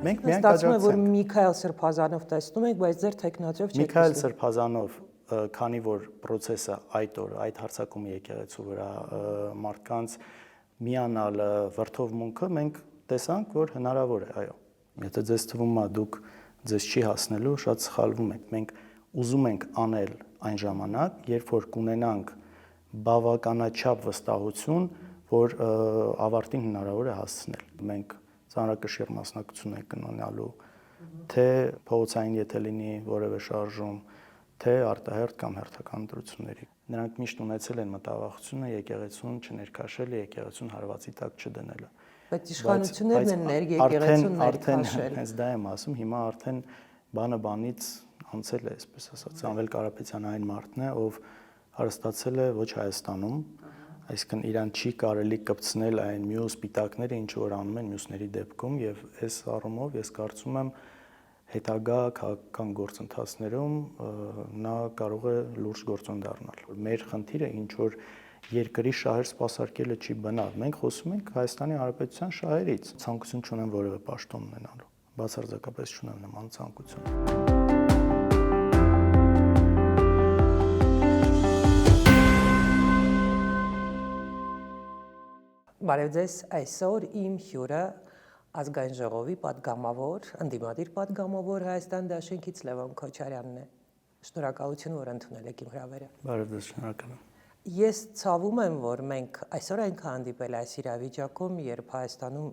Մենք միայն կաջակցում ենք, որ Միքայել Սրբազանով տեսնում ենք, բայց ձեր տեխնատիով չեք։ Միքայել Սրբազանով, քանի որ process-ը այդ հարցակումի եկեղեցու վրա մարդկանց միանալ վրթովմունքը մենք տեսանք, որ հնարավոր է, այո։ Եթե ձեզ թվում է դուք ձեզ չի հասնելու, շատ սխալվում եք։ Մենք ուզում ենք անել այն ժամանակ, երբ որ կունենանք բավականաչափ վստահություն, որ ավարտին հնարավոր է հասցնել։ Մենք ծանրակշիռ մասնակցություն ենք ունենալու, թե փողոցային եթե լինի որևէ շարժում, թե արտահերթ կամ հերթական ընտրությունների։ Նրանք միշտ ունեցել են մտավախությունը եկեղեցուն չներքաշել, եկեղեցուն հարվածի տակ չդնելը։ Բայց իշխանություններն են եկեղեցուն ներքաշել։ Հենց դա եմ ասում, հիմա արդեն բանը բանից անցել է, այսպես ասած, Սամվել Կարապետյանը այն մարդն է, ով հարստացել է ոչ Հայաստանում, այսինքն իրան չի կարելի կպցնել այն մյուս պիտակները, ինչ որ անում են մյուսների դեպքում, եւ այս առումով ես կարծում եմ հետագա քաղաքական գործընթացներում նա կարող է լուրջ գործոն դառնալ։ Մեր խնդիրը ինչ որ երկրի շահեր սպասարկելը չի բնավ։ Մենք խոսում ենք Հայաստանի Հանրապետության շահերից։ Ցանկություն չունեմ որևէ պաշտոն ունենալու։ Բացարձակապես չունեմ նման ցանկություն։ Բարև ձեզ, այսօր իմ հյուրը ազգային ժողովի պատգամավոր, ընդդիմադիր պատգամավոր Հայաստան դաշինքից Լևոն Քոչարյանն է։ Շնորհակալություն, որ ընդունել եք իմ հրավերը։ Բարև ձեզ, շնորհակալ եմ։ Ես ցավում եմ, որ մենք այսօր ենք հանդիպել այս իրավիճակում, երբ Հայաստանում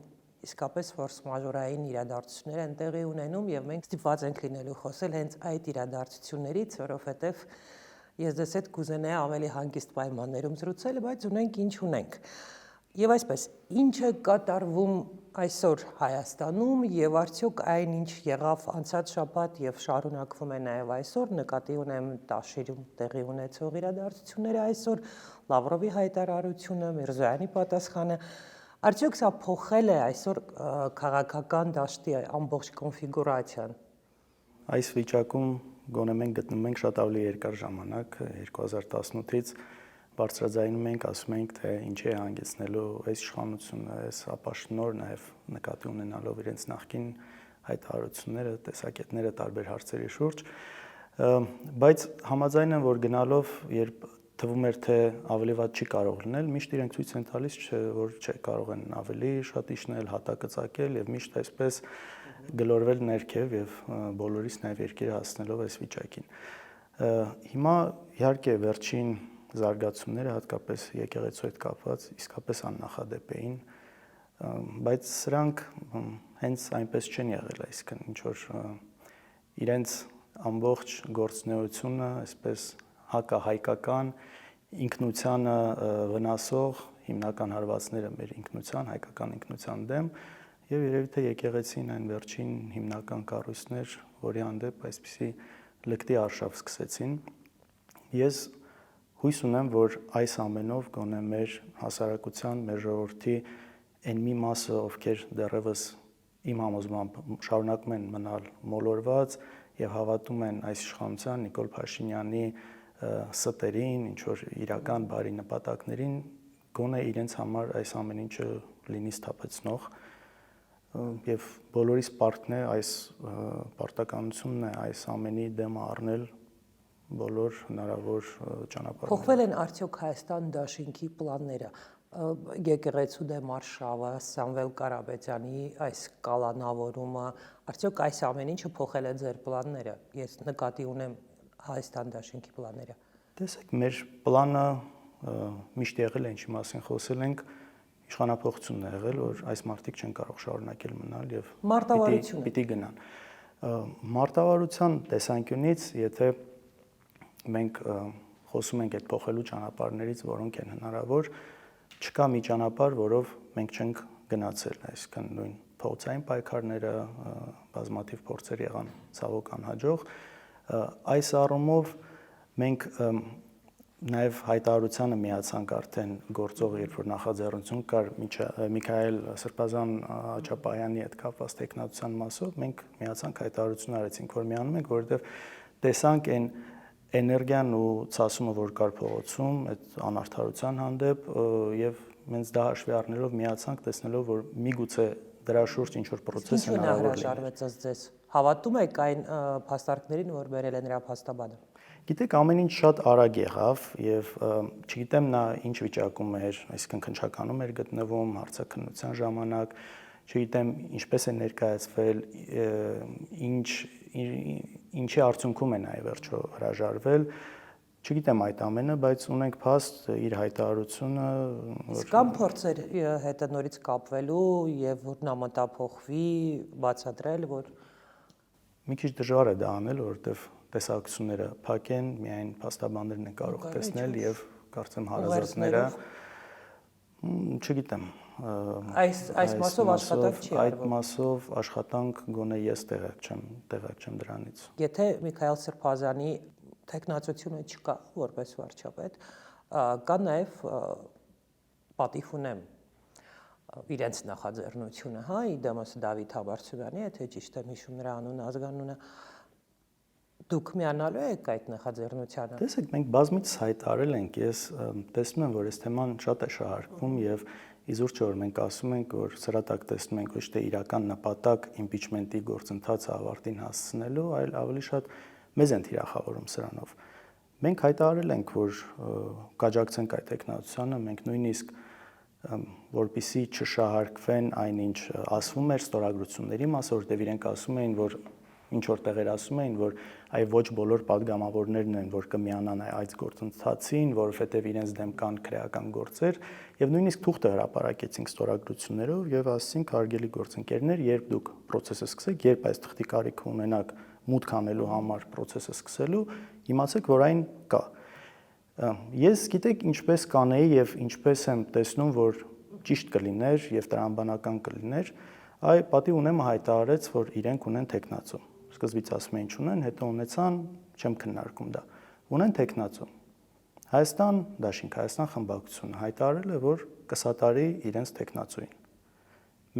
իսկապես ֆորս մաժորային իրադարձություններ են տեղի ունենում եւ մենք ստիպված ենք լինելու խոսել հենց այդ իրադարձություններից, որովհետեւ ես դες հետ կուզենայի ավելի հանգիստ պայմաններում զրուցել, բայց ունենք ինչ ունենք։ Եվ այսպես, ինչ է կատարվում այսօր Հայաստանում եւ արդյոք այն ինչ եղավ անցած շաբաթ եւ շարունակվում է նաեւ այսօր, նկատի ունեմ Տաշիրում տեղի ունեցող իրադարձությունները այսօր, Լավրովի հայտարարությունը, Միրզոյանի պատասխանը, արդյոք սա փոխել է այսօր քաղաքական դաշտի ամբողջ կոնֆիգուրացիան։ Այս վիճակում գոնե մենք գտնվում ենք շատ ավելի երկար ժամանակ 2018-ից բարձրաձայնում ենք, ասում ենք, թե ինչ է հանգեցնելու այս իշխանությունը, այս ապաշնոր, նաև նկատի ունենալով իրենց նախկին հայտարարությունները, տեսակետները տարբեր հարցերի շուրջ, բայց համաձայն եմ, որ գնալով, երբ թվում էր, թե ավելի վատ չի կարող լինել, միշտ իրենք ցույց են տալիս, որ չէ, կարող են ավելի շատ իջնել, հատակը ծակել եւ միշտ այսպես գլորվել ներքև եւ բոլորիս նաև երկիրը հասնելով այս վիճակին։ Հիմա իհարկե վերջին զարգացումները հատկապես եկեղեցու հետ կապված իսկապես աննախադեպ էին, բայց սրանք հենց այնպես չեն եղել, այսինքն ինչ որ իրենց ամբողջ գործունեությունը այսպես հակահայկական ինքնությանը վնասող հիմնական հարվածները մեր ինքնության, հայկական ինքնության դեմ եւ երևի թե եկեղեցին այն վերջին հիմնական կառույցներ, որի հանդեպ այսպիսի լկտի արշավ սկսեցին։ Ես հույս ունեմ, որ այս ամենով գոնե մեր հասարակության, մեր ժողովրդի այն մի մասը, ովքեր դեռևս իմ համոզմամբ շարունակում են մնալ մոլորված եւ հավատում են այս իշխանության Նիկոլ Փաշինյանի ստերին, ինչ որ իրական բարի նպատակներին, գոնե իրենց համար այս ամեն ինչը լինի սթափեցնող եւ բոլորիս պարտքն է այս պարտականությունն է այս ամենի դեմ առնել բոլոր հնարավոր ճանապարհները։ Փոխվել են արդյոք Հայաստան դաշինքի պլանները, եկեղեցու դեմ արշավը, Սամվել Կարապետյանի այս կալանավորումը, արդյոք այս ամեն ինչը փոխել է ձեր պլանները։ Ես նկատի ունեմ Հայաստան դաշինքի պլանները։ Տեսեք, մեր պլանը միշտ եղել է, ինչի մասին խոսել ենք, իշխանափոխությունն է եղել, որ այս մարդիկ չեն կարող շարունակել մնալ եւ պիտի գնան։ Մարտավարության տեսանկյունից, եթե մենք խոսում ենք այդ փոխելու ճանապարհներից, որոնք են հնարավոր, չկա մի ճանապարհ, որով մենք չենք գնացել, այսինքն նույն փողոցային պայքարները, բազմաթիվ փորձեր եղան ցավոք անհաջող։ Այս առումով մենք նաև հայտարարությանը միացանք արդեն գործող, երբ որ նախաձեռնություն կար Միքայել Սրբազան Աչապահյանի հետ կապված տեխնատության մասով, մենք միացանք հայտարարություն արեցինք, որ միանում ենք, որովհետև տեսանք այն էներգիան ու ցասումը, որ կար փողոցում, այդ անարդարության հանդեպ եւ մենք դա հաշվի առնելով միացանք, տեսնելով, որ միգուցե դրա շուրջ ինչ որ process Ինչու նա հնարավոր լինի։ հրաժարվեց ըստ ձեզ։ Հավատում եք այն փաստարկներին, որ բերել է նրա փաստաբանը։ Գիտեք, ամեն ինչ շատ արագ եղավ եւ չգիտեմ նա ինչ վիճակում էր, այսինքն քննչականում էր գտնվում հարցաքննության ժամանակ, չգիտեմ ինչպես է ներկայացվել, ինչի արդյունքում է նա վերջո հրաժարվել, չգիտեմ այդ ամենը, բայց ունենք փաստ իր հայտարարությունը, Իսկ կան փորձեր հետը նորից կապվելու եւ որ նա մտափոխվի, բացատրել, որ մի քիչ դժվար է դա անել, որովհետեւ տեսակցությունները փակ են, միայն փաստաբաններն են կարող տեսնել եւ կարծեմ հարազատները չգիտեմ այս մասով աշխատանք չի արվում։ Այդ մասով աշխատանք գոնե ես տեղակ չեմ դրանից։ Եթե Միքայել Սրբազանի տեխնացությունը չկա որպես վարչապետ, կա նաև պատիվ ունեմ իրենց նախաձեռնությունը, հա, իդեմս Դավիթ Համբարձումյանի, եթե ճիշտ եմ հիշում նրա անունը, ազգանունը, դուք միանալու եք այդ նախաձեռնությանը։ Տեսեք, մենք բազմիցս հայտարարել ենք, ես տեսնում եմ, որ այս թեման շատ է շահարկվում եւ իզուր չէ որ մենք ասում ենք, որ սրատակ տեսնում ենք ոչ թե իրական նպատակ իմպիչմենտի գործընթացը ավարտին հասցնելու, այլ ավելի շատ մեզ են թիրախավորում սրանով։ Մենք հայտարարել ենք, որ կաջակցենք այդ տեխնացությանը, մենք նույնիսկ որպեսզի չշահարկվեն այնինչ ասվում էր ստորագրությունների մասը, որտեղ իրենք ասում էին, որ ինչ որ տեղեր ասում էին, որ այ ոչ բոլոր падգամավորներն են, որ կմիանան այդ գործընթացին, որովհետև իրենց դեմ կան քրեական գործեր, եւ նույնիսկ թուղթը հրապարակեցինք ստորագրություններով եւ ասացինք հարգելի գործընկերներ, երբ դուք process-ը սկսեք, երբ այս թղթի կարիքը ունենաք մուտք անելու համար process-ը սկսելու, իմացեք, որ այն կա։ Ես գիտեք ինչպես կանեի եւ ինչպես եմ տեսնում, որ ճիշտ կլիներ եւ տրամաբանական կլիներ, այ պատիվ ունեմը հայտարարեց, որ իրենք ունեն տեխնացու։ Սկզբից ասում էին չունեն, հետո ունեցան, չեմ քննարկում դա։ Ունեն տեխնացու։ Հայաստան, Դաշինք Հայաստան խմբակցությունը հայտարարել է, որ կսատարի իրենց տեխնացուին։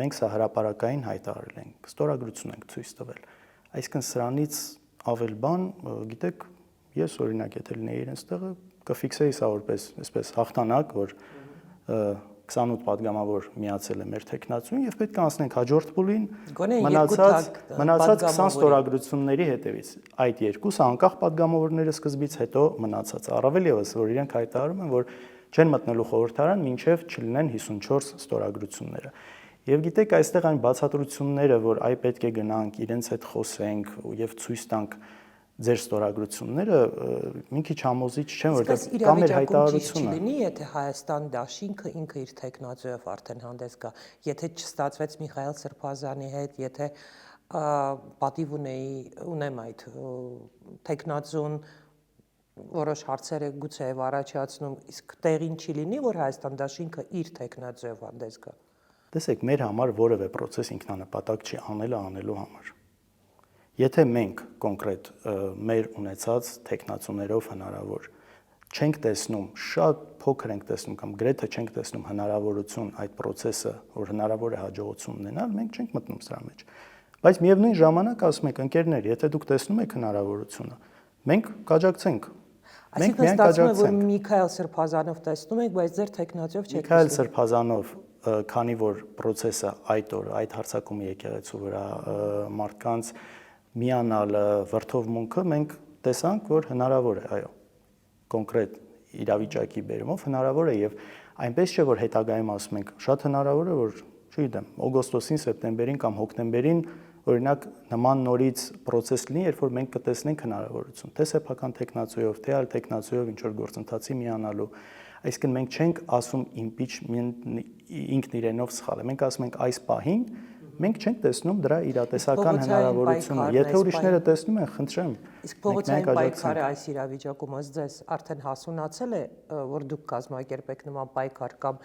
Մենք սա հրապարակային հայտարարել ենք, ստորագրություն ենք ցույց տվել։ Այսինքն սրանից ավել բան, գիտեք, ես օրինակ եթե լինեի իրենց տեղը, կֆիքսեի սա որպես այսպես հաղթանակ, որ 28 падգամավոր միացել է մեր տեխնացուն եւ պետք է անցնենք հաջորդ փուլին մնացած 20 ստորագրությունների հետևից։ Այդ երկուսը անկախ падգամավորները սկզբից հետո մնացած։ Առավել եւս, որ իրենք հայտարարում են, որ չեն մտնելու խորհրդարան, մինչեւ չլինեն 54 ստորագրությունները։ Եվ գիտեք, այստեղ այն բացատրությունները, որ այ պետք է գնանք, իրենց հետ խոսենք եւ ցույց տանք ձեր ստորագրությունները, մի քիչ համոզիչ չեն, որովհետեւ կամ մեր հայտարարությունը չլինի, եթե Հայաստան Դաշինքը ինքը իր տեխնացուով արդեն հանդես գա, եթե չստացվեց Միքայել Սրբազանի հետ, եթե պատիվ ունեմ այդ տեխնացուն որոշ հարցեր է գուցեև առաջացնում, իսկ տեղին չի լինի, որ Հայաստան Դաշինքը իր տեխնացուով հանդես գա։ Տեսեք, մեր համար որևէ process ինքնանպատակ չի անելու համար։ Եթե մենք կոնկրետ մեր ունեցած տեխնացուներով հնարավոր չենք տեսնում, շատ փոքր ենք տեսնում կամ գրեթե չենք տեսնում հնարավորություն այդ process-ը, որ հնարավոր է հաջողություն ունենալ, մենք չենք մտնում սրա մեջ։ Բայց միևնույն ժամանակ ասում եք, ընկերներ, եթե դուք տեսնում եք հնարավորությունը, մենք կաջակցենք։ Մենք միայն կաջակցենք։ Միքայել Սրբազանով տեսնում եք, բայց ձեր տեխնացուով չեք տեսնում։ Միքայել Սրբազանով, քանի որ process-ը այդ հարցակումի եկեղեցու վրա մարդկանց միանալը, վրթովմունքը մենք տեսանք, որ հնարավոր է, այո, կոնկրետ իրավիճակի բերումով հնարավոր է եւ այնպես չէ, որ հետագայում ասում ենք, շատ հնարավոր է, որ, չգիտեմ, օգոստոսին, սեպտեմբերին կամ հոկտեմբերին օրինակ նման նորից process լինի, երբ որ մենք կտեսնենք հնարավորություն, թե սեփական տեխնացուով, թե այլ տեխնացուով ինչ որ գործընթացի միանալու։ Այսինքն մենք չենք ասում impeachment ինքն իրենով սխալ է, մենք ասում ենք այս պահին մենք չենք տեսնում դրա իրատեսական հնարավորությունը։ Եթե ուրիշները տեսնում են, խնդրեմ։ Իսկ փողոցային պայքարը այս իրավիճակում ըստ ձեզ արդեն հասունացել է, որ դուք կազմակերպեք նման պայքար կամ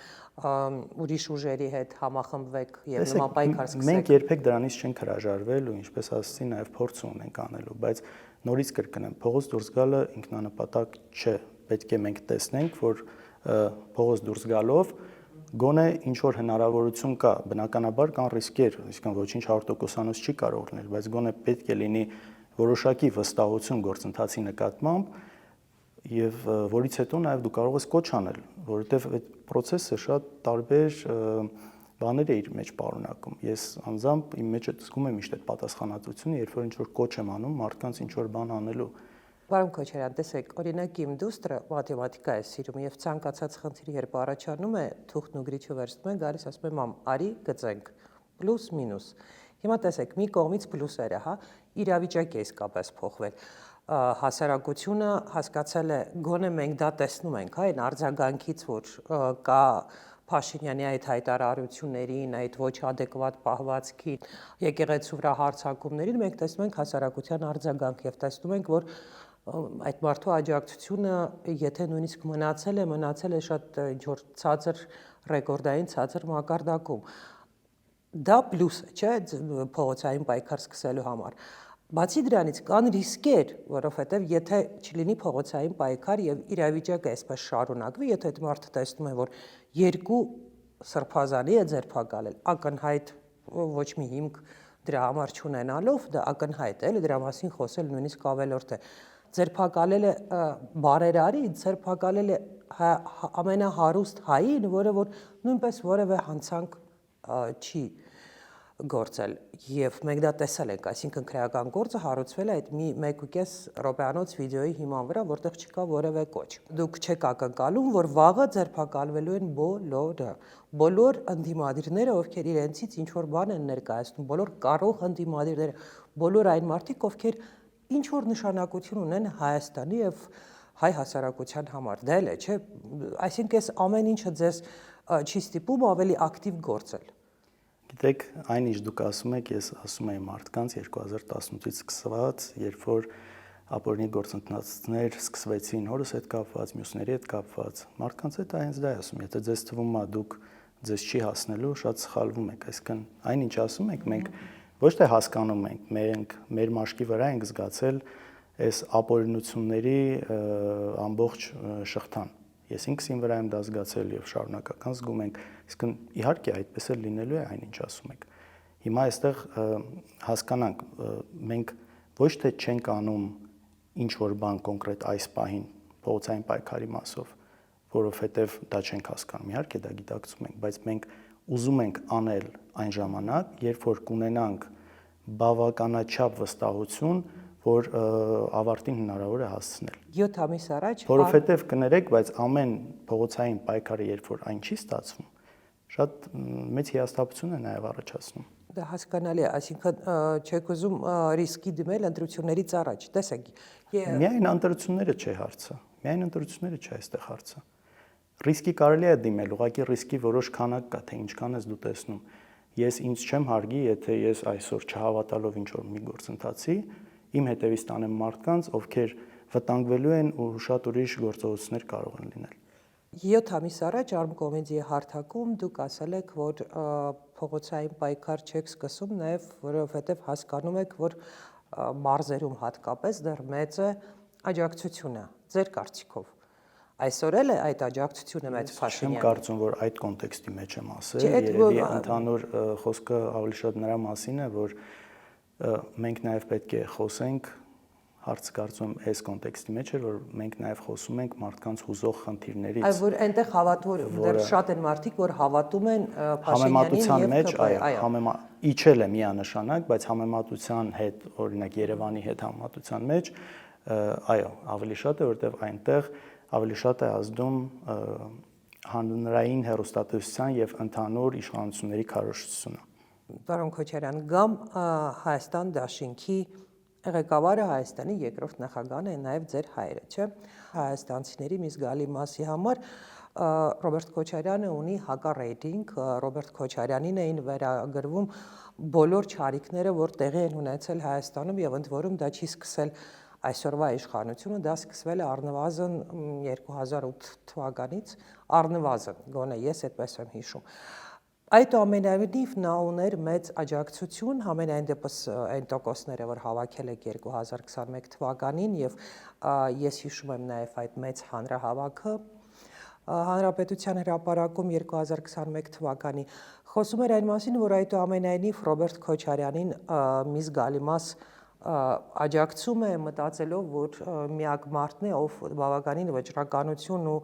ուրիշ ուժերի հետ համախմբվեք եւ նման պայքար սկսեք։ Մենք երբեք դրանից չենք հրաժարվել ու ինչպես ասացի, նաեւ փորձ ունենք անելու, բայց նորից կրկնեմ, փողոց դուրս գալը ինքնանպատակ չէ։ Պետք է մենք տեսնենք, որ փողոց դուրս գալով գոնե ինչ որ հնարավորություն կա, բնականաբար կան ռիսկեր, այսինքն ոչինչ 100%-անոց չի կարող լինել, բայց գոնե պետք է լինի որոշակի վստահություն գործընթացի նկատմամբ եւ որից հետո նաեւ դու կարող ես կոչ անել, որովհետեւ այդ process-ը շատ տարբեր բաներ է իր մեջ պարունակում։ Ես անձամբ իմ մեջ զգում եմ միշտ այդ պատասխանատվությունը, երբ որ ինչ-որ կոչ եմ անում մարդկանց ինչ-որ բան անելու։ Պարոն Քոչարյան, տեսեք, օրինակ իմ դուստրը մաթեմատիկա է սիրում եւ ցանկացած խնդիր երբ առաջանում է, թուղթն ու գրիչը վերցնում են, գալիս ասում եմ, մամ, արի գծենք, պլյուս մինուս։ Հիմա տեսեք, մի կողմից պլյուսերը, հա, իրավիճակը է իսկապես փոխվել։ Հասարակությունը հասկացել է, գոնե մենք դա տեսնում ենք, հա, այն արձագանքից, որ կա Փաշինյանի այդ հայտարարություններին, այդ ոչ adekvat պահվածքին, եկեղեցու վրա հարձակումներին, մենք տեսնում ենք հասարակության արձագանք եւ տեսնում ենք, որ այդ մարդու աջակցությունը, եթե նույնիսկ մնացել է շատ ինչ-որ ցածր ռեկորդային ցածր մակարդակում։ Դա պլյուս է, չէ, փողոցային պայքար սկսելու համար։ Բացի դրանից կան ռիսկեր, որովհետև եթե չլինի փողոցային պայքար եւ իրավիճակը այսպես շարունակվի, եթե այդ մարդը տեսնում է, որ երկու սրբազանի է ձերբակալել, ակնհայտ ոչ մի հիմք դրա համար չունենալով, դա ակնհայտ է, էլի դրա մասին խոսել նույնիսկ ավելորդ է։ Ձերբակալել է բարերարի, ձերբակալել է ամենահարուստ հային, որը որ նույնպես որևէ հանցանք չի գործել եւ մենք դա տեսել ենք, այսինքն քրեական գործը հարուցվել է այդ մի 1.5 րոպեանոց վիդեոյի հիման վրա, որտեղ չկա որևէ կոչ։ Դուք չեք ակնկալում, որ վաղը ձերբակալվելու են բոլոր ընդդիմադիրները, ովքեր իրենցից ինչ որ բան են ներկայացնում, բոլոր կարող ընդդիմադիրները, բոլոր այն մարդիկ, ովքեր ինչ որ նշանակություն ունեն Հայաստանի եւ հայ հասարակության համար։ Դա էլ է, չէ՞։ Այսինքն այս ամեն ինչը ձեզ չի ստիպում ավելի ակտիվ գործել։ Գիտեք, այն ինչ դուք ասում եք, ես ասում եմ մարդկանց 2018-ից սկսված, երբ որ ապօրինի գործընթացներ սկսվեցին հորս հետ կապված, մյուսների հետ կապված, մարդկանց հետ հենց դա ասում, եթե ձեզ թվում է դուք ձեզ չի հասնելու, շատ սխալվում եք, այսինքն այն ինչ ասում եք, մենք ոչ թե հասկանում ենք, մենք մեր մաշկի վրա ենք զգացել այս ապօրինությունների ամբողջ շղթան։ Ես ինքս իմ վրա եմ դա զգացել եւ շարունակական զգում ենք, իսկ իհարկե այդպես էլ լինելու է այն ինչ ասում եք։ Հիմա այստեղ հասկանանք, մենք ոչ թե չենք անում ինչ որ բան կոնկրետ այս պահին փողոցային պայքարի մասով, որովհետեւ դա չենք հասկանում, իհարկե դա գիտակցում ենք, բայց մենք ուզում ենք անել այն ժամանակ, երբ որ կունենանք բավականաչափ վստահություն, որ ավարտին հնարավոր է հասցնել։ 7 ամիս առաջ Որովհետև կներեք, բայց ամեն փողոցային պայքարը, երբ որ այն չի ստացվում, շատ մեծ հիասթափություն է նաև առաջացնում։ Դա հասկանալի է, այսինքն չեք ուզում ռիսկի դիմել ընտրություններից առաջ։ Տեսեք, միայն ընտրությունները չէ հարցը։ Միայն ընտրությունները չէ այստեղ հարցը։ Ռիսկի կարելի է դիմել, ուղղակի ռիսկի որոշ քանակ կա, թե ինչքան ես դու տեսնում։ Ես ինձ չեմ հարգի, եթե ես այսօր չհավատալով ինչ որ մի գործընթացի, իմ հետևից տանեմ մարդկանց, ովքեր վտանգվելու են ու շատ ուրիշ գործողություններ կարող են լինել։ 7 ամիս առաջ Armcomedy-ի հարթակում դուք ասել եք, որ փողոցային պայքար չեք սկսում, նաև որովհետև հասկանում եք, որ մարզերում հատկապես դեռ մեծ է աջակցությունը, ձեր կարծիքով։ Այսօր էլ է այդ աջակցությունը մեծ Փաշինյանի։ Չեմ կարծում, որ այդ կոնտեքստի մեջ եմ ասել, երևի ընդհանուր խոսքը ավելի շատ նրա մասին է, որ մենք նաև պետք է խոսենք, հարցը կարծում եմ այս կոնտեքստի մեջ էր, որ մենք նաև խոսում ենք մարդկանց հուզող խնդիրներից։ Այո, որ այնտեղ հավատում դեռ շատ են մարդիկ, որ հավատում են Փաշինյանին եւ այո, իջել է միանշանակ, բայց համեմատության հետ, օրինակ Երևանի հետ համեմատության մեջ, այո, ավելի շատ է, որտեղ այնտեղ ավելի շատ է ազդում հանրային հեռուստատեսության եւ ընդհանուր իշխանությունների քարոզությունը։ Պարոն Քոչարյան, գամ Հայաստան դաշինքի ղեկավարը Հայաստանի երկրորդ նախագահն է նաև ձեր հայրը, չէ՞։ Հայաստանցիների մի զգալի մասի համար Ռոբերտ Քոչարյանը ունի հակառեյտինգ, Ռոբերտ Քոչարյանին էին վերագրվում բոլոր չարիքները, որ տեղի են ունեցել Հայաստանում եւ ընդ որում դա չի սկսել այսօրվա իշխանությունը, դա սկսվել է առնվազն 2008 թվականից, առնվազն, գոնե ես այդպես եմ հիշում։ Այդուամենայնիվ նա ուներ մեծ աջակցություն, համենայն դեպս այն տոկոսները, որ հավաքել եք 2021 թվականին եւ ես հիշում եմ նաեւ այդ մեծ հանրահավաքը Հանրապետության հրապարակում 2021 թվականի խոսում էր այն մասին, որ այդուամենայնիվ Ռոբերտ Քոչարյանին մի զգալի մաս աջակցում է մտածելով, որ միակ մարդն է, ով բավականին վճռականություն ու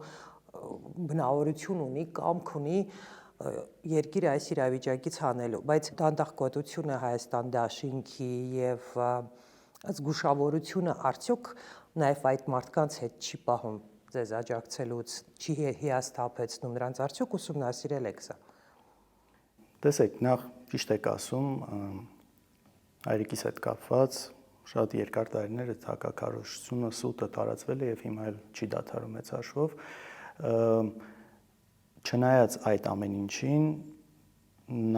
բնավորություն ունի, կամք ունի երկիրը այս իրավիճակից հանելու, բայց դանդաղկոտությունը Հայաստան դաշինքի եւ զգուշավորությունը արդյոք նաեւ այդ մարդկանց հետ չի պահում ձեզ աջակցելուց, չի հիասթափեցնում նրանց, արդյոք ուսումնասիրել եք սա։ Տեսեք, նախ ճիշտ եք ասում, հայրիկիս հետ կապված շատ երկար տարիներ այդ հակակառուցությունը սուտը տարածվել է եւ հիմա էլ չի դադարում մեծ հաշվով։ Չնայած այդ ամեն ինչին,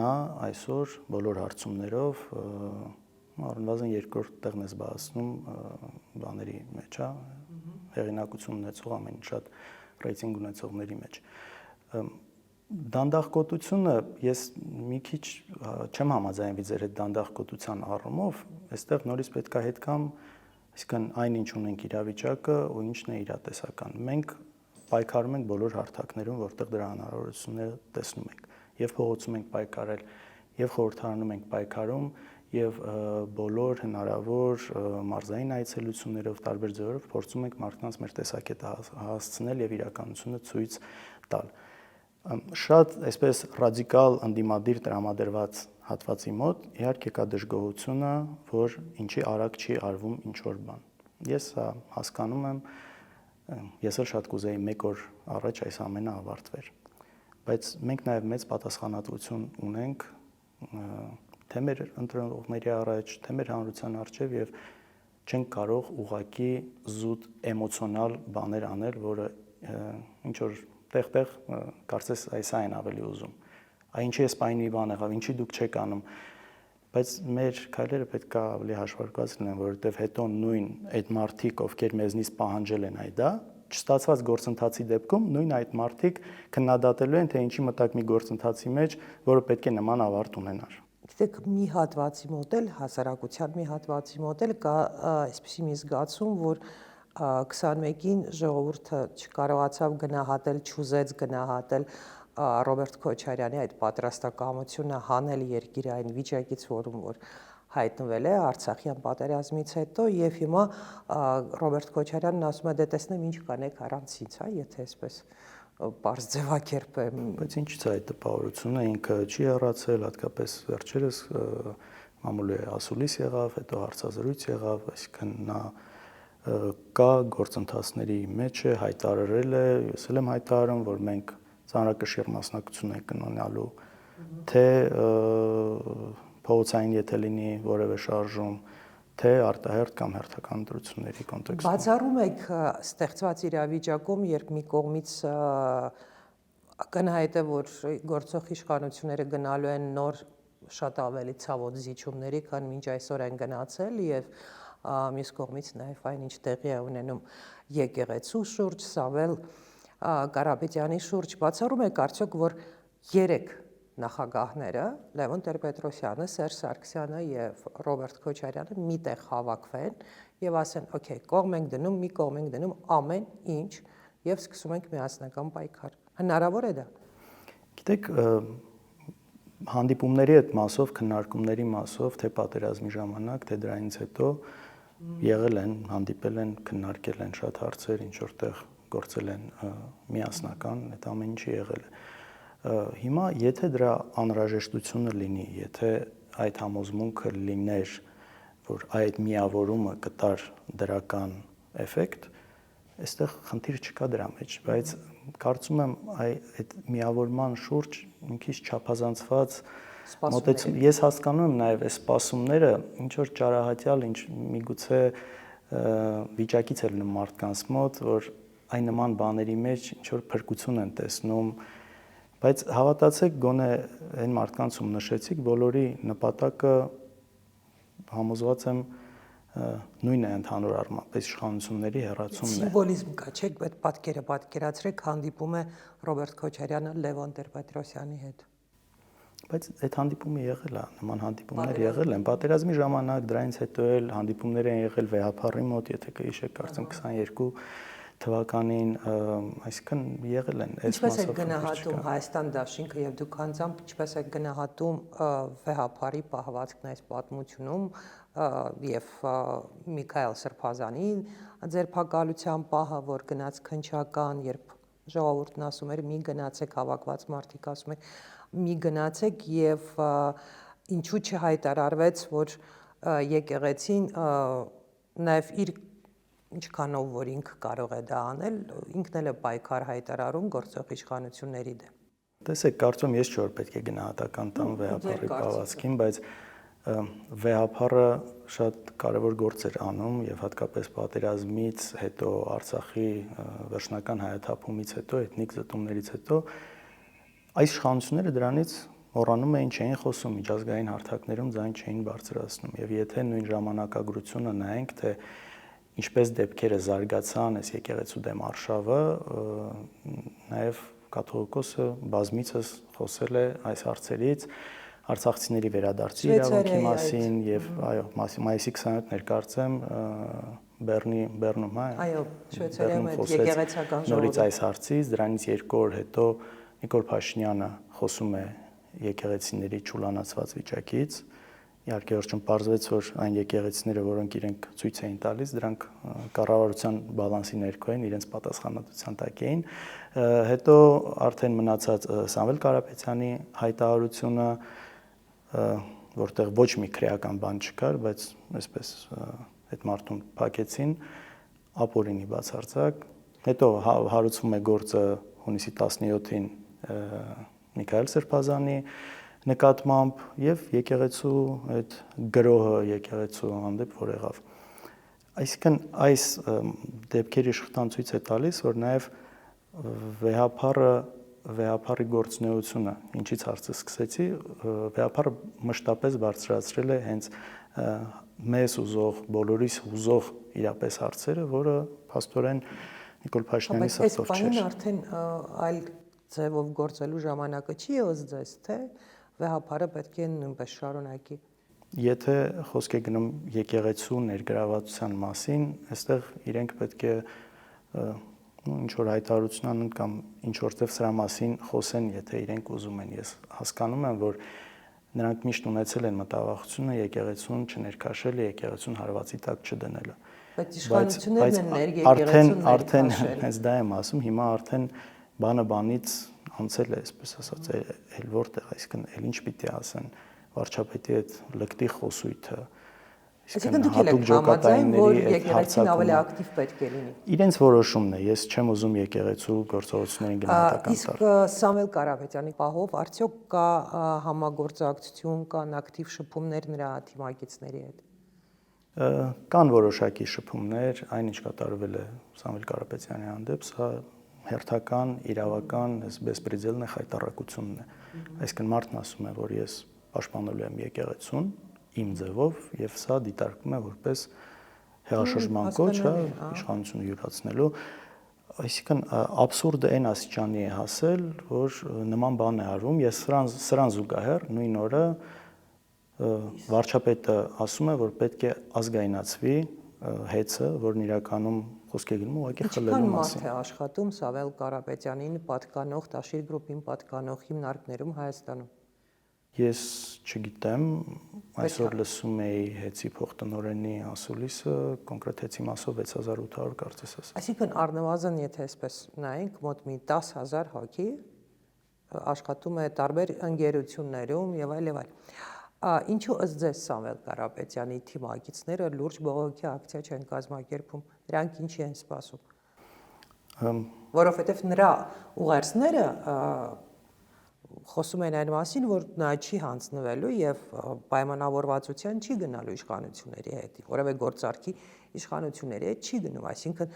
նա այսօր բոլոր հարցումներով առնվազն երկրորդ տեղն է զբաղեցնում բաների մեջ, հեղինակություն ունեցող ամեն շատ ռեյտինգ ունեցողների մեջ։ Դանդաղկոտությունը ես մի քիչ չեմ համաձայնվի ձեր հետ դանդաղկոտության առումով, այստեղ նորից պետք է հետ կամ, այսինքն այն ինչ ունենք իրավիճակը ու ինչն է իրատեսական։ Մենք պայքարում ենք բոլոր հարթակներում, որտեղ դրա հնարավորությունները տեսնում ենք, եւ փողոցում ենք պայքարել, եւ խորհրդարանում ենք պայքարում, եւ բոլոր հնարավոր մարզային այցելություններով տարբեր ձևերով փորձում ենք մարդկանց մեր տեսակետը հասցնել եւ իրականությունը ցույց տալ։ Շատ այսպես ռադիկալ ընդդիմադիր տրամադրված հատվածի մոտ իհարկե կա դժգոհությունը, որ ինչի արագ չի արվում ինչ որ բան։ Ես հասկանում եմ, ես էլ շատ կուզեի 1 օր առաջ այս ամենը ավարտվեր։ Բայց մենք նաեւ մեծ պատասխանատվություն ունենք թե մեր ընտրողների առաջ, թե մեր հանրության առջև եւ չենք կարող ուղակի զուտ էմոցիոնալ բաներ անել, որը ինչ որ տեղ կարծես այսա են ավելի ուզում։ Այ ինչի էս պայնի բան եղավ, ինչի դուք չեք անում։ Բայց մեր քայլերը պետք է ավելի հաշվարկված լինեն, որովհետեւ հետո նույն այդ մարդիկ, ովքեր մեզնից պահանջել են այդ, չստացված գործընթացի դեպքում նույն այդ մարդիկ քննադատելու են, թե ինչի մտակ մի գործընթացի մեջ, որը պետք է նման ավարտ ունենար։ Գիտեք, մի հատվածի մոտ էլ, հասարակության մի հատվածի մոտ էլ կա այսպիսի մի զգացում, որ 21-ին ժողովուրդը չկարողացավ գնահատել, չուզեց գնահատել Ռոբերտ Քոչարյանի այդ պատրաստակամությունը հանել երկիրը այն վիճակից, որում որ հայտնվել է Արցախյան պատերազմից հետո, եւ հիմա Ռոբերտ Քոչարյանն ասում է՝ դե տեսնեմ ինչ կանեք առանց ինձ, եթե այսպես պարզ ձևակերպեմ։ Բայց ինչից է այդ տպավորությունը, ինքը չի հեռացել, հատկապես վերջերս մամուլի ասուլիս եղավ, հետո հարցազրույց եղավ, այսինքն նա կա գործընթացների մեջ է, հայտարարել է, ես էլ եմ հայտարարում, որ մենք ծանրակշիռ մասնակցություն ենք ունենալու, թե փողոցային եթե լինի որևէ շարժում, թե արտահերթ կամ հերթական ընտրությունների կոնտեքստում։ Բացառում եք ստեղծված իրավիճակում, երբ մի կողմից ակնհայտ է, որ գործող իշխանությունները գնալու են նոր շատ ավելի ցավոտ զիջումների, քան մինչ այսօր են գնացել, եւ մյուս կողմից նաեւ այնինչ տեղի է ունենում եկեղեցու շուրջ, Սամվել Կարապետյանի շուրջ, բացառում եք արդյոք, որ 3 նախագահները Լևոն Տեր-Պետրոսյանը, Սերժ Սարգսյանը եւ Ռոբերտ Քոչարյանը միտեղ հավաքվեն եւ ասեն, օքեյ, կողմ ենք դնում, մի կողմ ենք դնում ամեն ինչ եւ սկսում ենք միասնական պայքար։ Հնարավոր է դա։ Գիտեք, հանդիպումների այդ մասով, քննարկումների մասով, թե պատերազմի ժամանակ, թե դրանից հետո եղել են, հանդիպել են, քննարկել են շատ հարցեր, ինչ որտեղ գործել են միասնական, այդ ամեն ինչը եղել է։ Հիմա եթե դրա անհրաժեշտությունը լինի, եթե այդ համոզմունքը լիներ, որ այդ միավորումը կտար դրական էֆեկտ, այստեղ խնդիր չկա դրա մեջ, բայց կարծում եմ այդ միավորման շուրջ մի քիչ չափազանցված մոտեցում։ Ես հասկանում եմ նաև այս սպասումները, ինչ որ ճարահատյալ, ինչ միգուցե վիճակից է լինում մարդկանց մոտ, որ այն նման բաների մեջ ինչ որ փրկություն են տեսնում, բայց հավատացեք, գոնե այն մարդկանց ում նշեցիք, բոլորի նպատակը համոզված եմ նույնն է ընդհանուր առմամբ, այս իշխանությունների հեռացումն է։ Սիմվոլիզմ կա, չէ՞, այդ պատկերը պատկերացրեք, հանդիպում է Ռոբերտ Քոչարյանը Լևոն Տեր-Պետրոսյանի հետ։ Բայց այդ հանդիպումը եղել է, նման հանդիպումներ եղել են պատերազմի ժամանակ, դրանից հետո էլ հանդիպումներ են եղել Վեհափառի մոտ, եթե կհիշեք, կարծեմ 22 թվականին, այսինքն եղել են այս մասով։ Ինչպես է գնահատում Հայաստան դաշինքը եւ դուք անձամբ ինչպես է գնահատում Վեհափառի պահվածքն այս պատմությունում եւ Միքայել Սրբազանի ձերբակալության պահը, որ գնաց քնչական, երբ ժողովուրդն ասում էր՝ մի գնացեք, հավաքված մարդիկ ասում են՝ մի գնացեք, եւ ինչու չհայտարարվեց, որ եկեղեցին նաեւ իր ինչքանով որ ինքը կարող է դա անել, ինքն էլ է պայքար հայտարարում գործող իշխանությունների դեմ։ Տեսեք, կարծում ես չէ որ պետք է գնահատական տան վեհապարի պահվածքին, բայց վեհապարը շատ կարևոր գործ էր անում եւ հատկապես պատերազմից հետո Արցախի վերջնական հայաթափումից հետո, էթնիկ զտումներից հետո այս իշխանությունները դրանից մոռանում էին, չէին խոսում, միջազգային հարթակներում ձայն չէին բարձրացնում եւ եթե նույն ժամանակագրությունը նայենք, թե ինչպես դեպքերը զարգացան այս եկեղեցու դեմ արշավը, նաև կաթողիկոսը բազմիցս խոսել է այս հարցերից, արցախցիների վերադարձի իրավունքի մասին եւ այո, մայիսի 27-ն կարծեմ Բեռնում, այո, Շվեյցարիայում եկեղեցական ժողովը նորից այս հարցից, դրանից 2 օր հետո Նիկոլ Փաշինյանը խոսում է եկեղեցիների ճուլանացված վիճակից։ Իհարկե վերջում պարզվեց, որ այն եկեղեցիները, որոնք իրենք ցույց էին տալիս, դրանք կառավարության բալանսի ներքո են, իրենց պատասխանատվության տակ էին։ Հետո արդեն մնացած Սամվել Կարապետյանի հայտարարությունը, որտեղ ոչ մի քրեական բան չկար, բայց այսպես այդ մարդուն փակեցին, ապօրինի բացարձակ։ Հետո հարուցվում է գործը հունիսի 17-ին Միքայել Սրբազանի նկատմամբ եւ եկեղեցու այդ գրոհը եկեղեցու հանդեպ որ եղավ։ Այսինքն այս դեպքերի շղթան ցույց է տալիս, որ նաեւ վեհապարի գործունեությունը, ինչից հարցը սկսեցի, վեհապարը մշտապես բարձրացրել է հենց մեզ ուզող, բոլորիս ուզող իրապես հարցերը, որը փաստորեն Նիկոլ Փաշինյանի սրտով չէր։ Բայց այս արդեն այլ ձևով գործելու ժամանակը չի ըստ ձեզ, թե վեհապարը պետք է նույնպես շարունակի։ Եթե խոսք է գնում եկեղեցու ներգրավվածության մասին, այստեղ իրենք պետք է ինչ որ հայտարարություն անեն կամ ինչ որտեղ սրա մասին խոսեն, եթե իրենք ուզում են։ Ես հասկանում եմ, որ նրանք միշտ ունեցել են մտավախությունը եկեղեցուն չներքաշել, եկեղեցուն հարվածի տակ չդնելը։ Բայց իշխանություններն են ներեկեղեցուն արդեն հենց դա եմ ասում, հիմա արդեն բանը բանից անցել է, այսպես ասած, էլ որտեղ, այսինքն էլ ինչ պիտի ասեն վարչապետի այդ լկտի խոսույթը, այսինքն դուք եք համաձայն, որ եկեղեցին ավելի ակտիվ պետք է լինի։ Իրենց որոշումն է, ես չեմ ուզում եկեղեցու գործողություններին գնահատական տալ։ Իսկ Սամվել Կարապետյանի պահով արդյոք կա համագործակցություն, կան ակտիվ շփումներ նրա թիմակիցների հետ։ Կան որոշակի շփումներ, այնինչ կատարվել է Սամվել Կարապետյանի հանդեպ, սա հերթական, իրավական, բեսպրեդելն է խայտարակությունն է։ Այսինքն մարդն ասում է, որ ես պաշտպանելու եմ եկեղեցուն իմ ձևով եւ սա դիտարկվում է որպես հեղաշրջման կոչ, իշխանությունը յուրացնելու։ Այսինքն աբսուրդը այն աստիճանի է հասել, որ նման բան է արվում։ Ես սրան զուգահեռ նույն օրը վարչապետը ասում է, որ պետք է ազգայնացվի հեծը, որն իրականում խոսք է գնում ուղղակի խլելու մասին։ Ինչքան մարդ է աշխատում Սամվել Կարապետյանին պատկանող, Տաշիր գրուպին պատկանող հիմնարկներում Հայաստանում։ Ես չգիտեմ, այսօր լսում էի հեծի փոխտնօրենի ասուլիսը, կոնկրետ հեծի մասով 6800 կարծես ասա։ Այսինքն առնվազն, եթե այսպես նայենք, մոտ մի 10000 հոգի աշխատում է տարբեր ընկերություններում եւ այլ եւ այլ։ Ինչու ըստ ձեզ Սամվել Կարապետյանի թիմակիցները լուրջ բողոքի ակցիա չեն կազմակերպում, նրանք ինչի են սպասում։ Որովհետև նրա ուղերձները խոսում են այն մասին, որ նա չի հանձնվելու եւ պայմանավորվածության չի գնալու իշխանությունների հետ, որևէ գործարքի իշխանությունների հետ չի գնում, այսինքն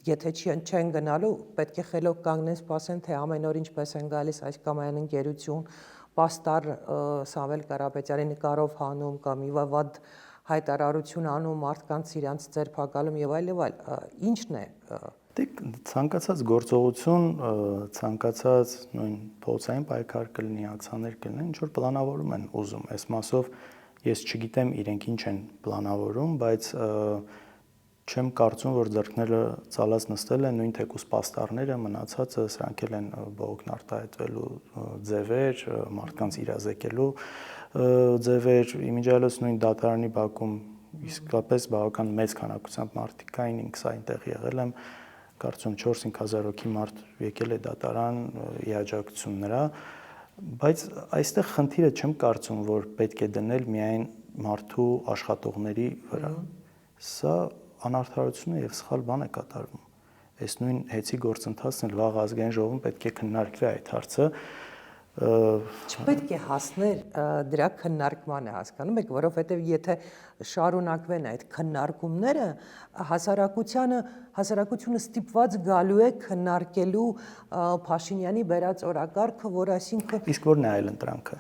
եթե չեն գնալու, պետք է խելոք կանգնեն, սպասեն, թե ամեն օր ինչպես են գալիս այս կամ այն ընկերություն, պաստար Սամվել Կարապետյանի նկարով հանում կամ իվավադ հայտարարություն անում, մարդկանց իրանց ձերբակալում եւ այլ եւ այլ, ինչն է։ Ցանկացած գործողություն, ցանկացած նույն փողոցային պայքար կլինի, ակցիաներ կլինեն, ինչ որ պլանավորում են ուզում։ Այս մասով ես չգիտեմ իրենք ինչ են պլանավորում, բայց չեմ կարծում, որ ձեռքները ցալած նստել են, նույն թեկուս պաստառները մնացածը սրանք էլ են բողոքն արտահայտվելու ձևեր, մարդկանց իրազեկելու ձևեր, իմիջիալոց նույն դատարանի բակում իսկապես բավական մեծ քանակությամբ մարդիկ կային, ինքս այնտեղ եղել եմ, կարծում 4-5 հազար հոգի մարդ եկել է դատարան ի աջակցություն նրա, բայց այստեղ խնդիրը չեմ կարծում, որ պետք է դնել միայն մարդու աշխատողների վրա։ Սա անարդարություն է եւ սխալ բան է կատարվում։ Այս նույն հեծի գործընթացն էլ վաղ ազգային ժողովում պետք է քննարկվի այդ հարցը։ Չպետք է հասնել դրա քննարկմանը, հասկանում եք, որովհետև եթե շարունակվեն այդ քննարկումները, հասարակությունը ստիպված գալու է քննարկելու Փաշինյանի բերած օրակարգը, որ այսինքն Իսկ որն է այլընտրանքը։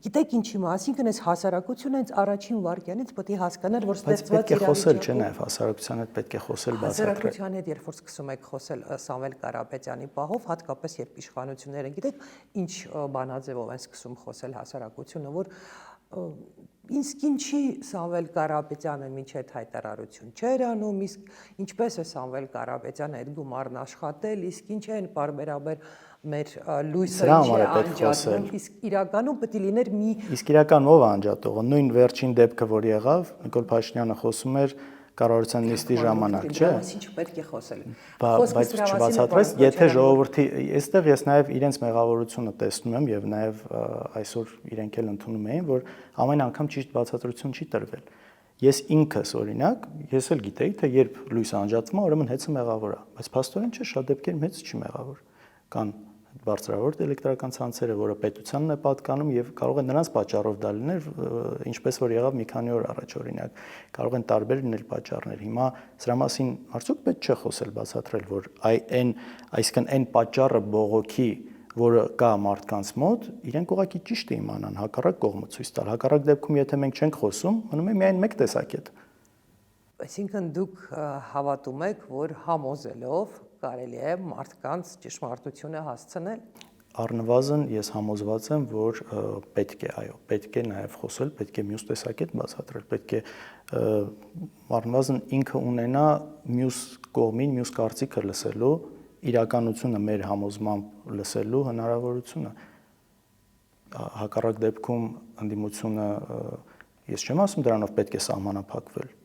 Գիտեք ինչի մասին, այս հասարակությունը հենց առաջին վայրկյանից պետք է հասկանար, որ Բայց պետք է խոսել, չէ՞ նաև հասարակության հետ պետք է խոսել, բացատրել։ Հասարակության հետ երբ որ սկսում եք խոսել Սամվել Կարապետյանի պահով, հատկապես երբ իշխանությունները, գիտեք, ինչ բանաձևով են սկսում խոսել հասարակությունը, որ իսկ ինչի Սամվել Կարապետյանը մինչ այդ հայտարարություն չէր անում, իսկ ինչպես է Սամվել Կարապետյանը այդ գումարն աշխատել, իսկ ինչ են պարբերաբեր մեր լույսը ինչ է անջատում, իսկ իրականում պետք է լիներ մի Իսկ իրական ով է անջատողը։ Նույն վերջին դեպքը, որ եղավ, Նիկոլ Փաշինյանը խոսում էր կառավարության նիստի ժամանակ, չէ՞։ Ինչ պետք է խոսել։ Բայց չբացատրես, եթե ժողովրդի, այստեղ ես նաև իրենց մեղավորությունը տեսնում եմ եւ նաև այսօր իրենք էլ ընդունում էին, որ ամեն անգամ ճիշտ բացատրություն չի տրվել։ Ես ինքս օրինակ, ես էլ գիտեի, թե երբ լույսը անջատվում է, ուրեմն հեծը մեղավոր է, բայց փաստորեն չէ, շատ դեպքերում հեծը չի մեղավոր։ Կան բարձրավոր էլեկտրական ցանցերը, որը պետությանն է պատկանում եւ կարող է նրանց պատճառով դա լինել, ինչպես որ եղավ մի քանի օր առաջ օրինակ, կարող են տարբեր լինել պատճառներ։ Հիմա սրա մասին արդյոք պետք չէ խոսել, բացատրել, որ այսինքն այն պատճառը բողոքի, որը կա մարդկանց մոտ, իրենք ուղղակի ճիշտ է իմանան, հակառակ կողմը ցույց տալ։ Հակառակ դեպքում, եթե մենք չենք խոսում, մնում է միայն մեկ տեսակետ։ Այսինքն դուք հավատում եք, որ համոզելով կարելի է մարդկանց ճշմարտությունը հասցնել։ Առնվազն ես համոզված եմ, որ պետք է, այո, պետք է նաև խոսել, պետք է մյուս տեսակետ բացատրել, պետք է առնվազն ինքը ունենա մյուս կողմին, մյուս կարծիքը լսելու, իրականությունը մեր համոզմամբ լսելու հնարավորությունը։ Հակառակ դեպքում ընդդիմությունը, ես չեմ ասում դրանով պետք է սահմանափակվել։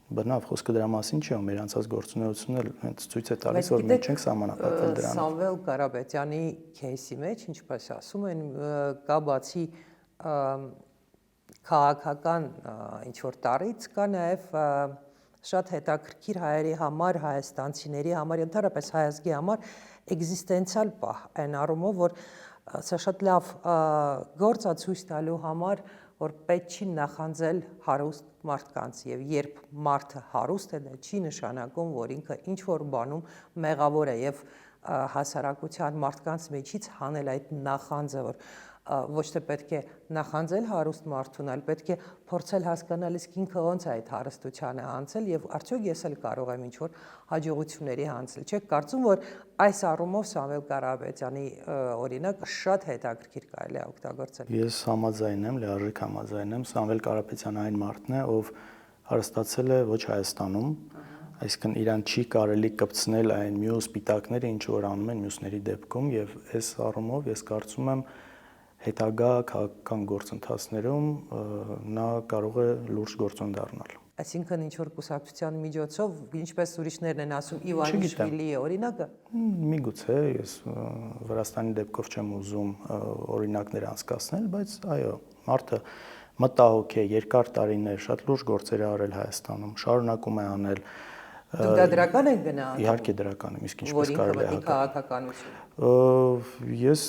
Բնավ խոսքը դրա մասին չէ, մեր անցած գործունեությունն էլ հենց ցույց է տալիս, որ մենք չենք սահմանափակվել դրանով։ Սամվել Կարապետյանի кейսի մեջ, ինչպես ասում են, կա բացի քաղաքական ինչ որ տարից, կա նաև շատ հետաքրքիր հայերի համար, հայաստանցիների համար, ընդհանրապես հայ ազգի համար էգզիստենցիալ պահ, այն առումով, որ սա շատ լավ գործ է ցույց տալու համար, որ պետք չի նախանձել հարուստ մարդկանց եւ երբ մարդը հարուստ է, դա չի նշանակում, որ ինքը ինչ որ բանում մեղավոր է եւ հասարակության մարդկանց մեջից հանել այդ նախանձը, որ ոչ թե պետք է նախանձել հարուստ մարդուն, այլ պետք է փորձել հասկանալ իսկ ինքը ոնց է այդ հարստությանը անցել եւ արդյոք ես էլ կարող եմ ինչ որ հաջողությունների անցել։ Չեք կարծում, որ այս առումով Սամվել Կարապետյանի օրինակը շատ հետաքրքիր կարելի է օգտագործել։ Ես համաձայն եմ, լիարժեք համաձայն եմ, Սամվել Կարապետյանը այն մարդն է, ով հարստացել է ոչ Հայաստանում, այսինքն իրան չի կարելի կպցնել այն մյուս պիտակները, ինչ որ անում են մյուսների դեպքում եւ այս առումով ես կարծում եմ հետագա քաղաքական գործընթացներում նա կարող է լուրջ գործոն դառնալ։ Այսինքն ինչ որ կուսակցության միջոցով, ինչպես ուրիշներն են ասում, Իվանիշվիլի օրինակը։ Միգուցե ես Վրաստանի դեպքով չեմ ուզում օրինակներ անցկացնել, բայց այո, մարդը մտահոգ է, երկար տարիներ շատ լուրջ գործեր է արել Հայաստանում, շարունակում է անել։ Դուք դա դրական եք գնահատում։ Իհարկե դրական եմ, իսկ ինչպես կարելի է քաղաքականություն։ Ես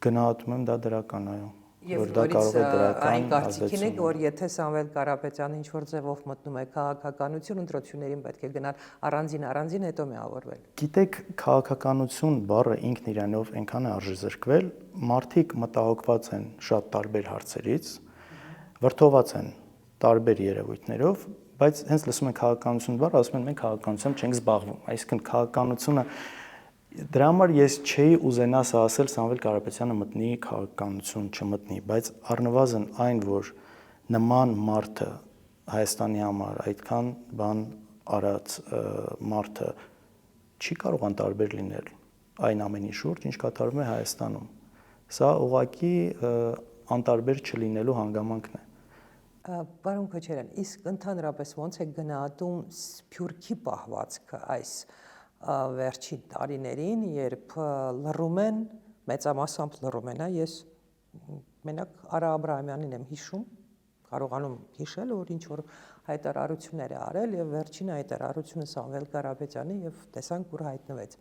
գնահատում եմ դա դրական, այո, որ դա կարող է դրական այն կարծիքին եք, որ եթե Սամվել Կարապետյանը ինչ որ ձևով մտնում է քաղաքականություն, ընտրություններին պետք է գնալ առանձին, հետո միավորվել։ Գիտեք, քաղաքականություն բառը ինքն իրանով այնքան է արժեզրկվել, մարդիկ մտահոգված են շատ տարբեր հարցերից, վրդոված են տարբեր երևույթներով, բայց հենց լսում են քաղաքականություն բառը, ասում են մենք քաղաքականությամբ չենք զբաղվում, այսինքն քաղաքականությունը դրա համար ես չէի ուզենա սա ասել Սամվել Կարապետյանը մտնի քաղաքականություն, չմտնի, բայց առնվազն այն, որ նման մարդը Հայաստանի համար այդքան բան արած մարդը չի կարող անտարբեր լինել այն ամենի շուրջ, ինչ կատարվում է Հայաստանում։ Սա ուղղակի անտարբեր չլինելու հանգամանքն է։ Պարոն Քոչարյան, իսկ ընդհանրապես ոնց է գնահատում Սփյուռքի պահվածքը այս վերջին տարիներին, երբ լռում են, մեծամասամբ լռում են, ես մենակ Արա Աբրահամյանին եմ հիշում, կարողանում հիշել, որ ինչ որ հայտարարություններ է արել եւ վերջին հայտարարությունը Սամվել Կարապետյանի եւ տեսանք, որ հայտնվեց։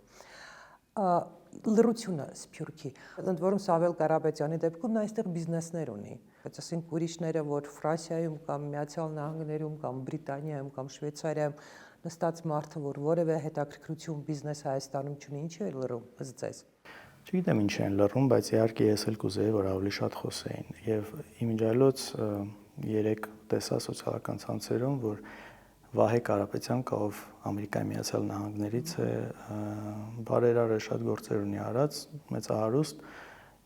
Լռությունը Սփյուռքի, ընդ որում Սամվել Կարապետյանի դեպքում նա այստեղ բիզնեսներ ունի, բայց ասենք ուրիշները, որ Ֆրանսիայում կամ Միացյալ Նահանգներում կամ Բրիտանիայում կամ Շվեյցարիայում նստած մարդը, որ որևէ հետաքրքրություն բիզնես Հայաստանում չունի, ինչ է լռում, ըստ ձեզ։ Չգիտեմ ինչ են լռում, բայց իհարկե ես էլ կուզեի, որ ավելի շատ խոսեին եւ իմիջիալոց երեք տեսա սոցիալական ցանցերում, որ Վահե Կարապետյան, ով Ամերիկայի Միացյալ Նահանգներից է, բարերար շատ գործեր ունի արած, մեծահարուստ,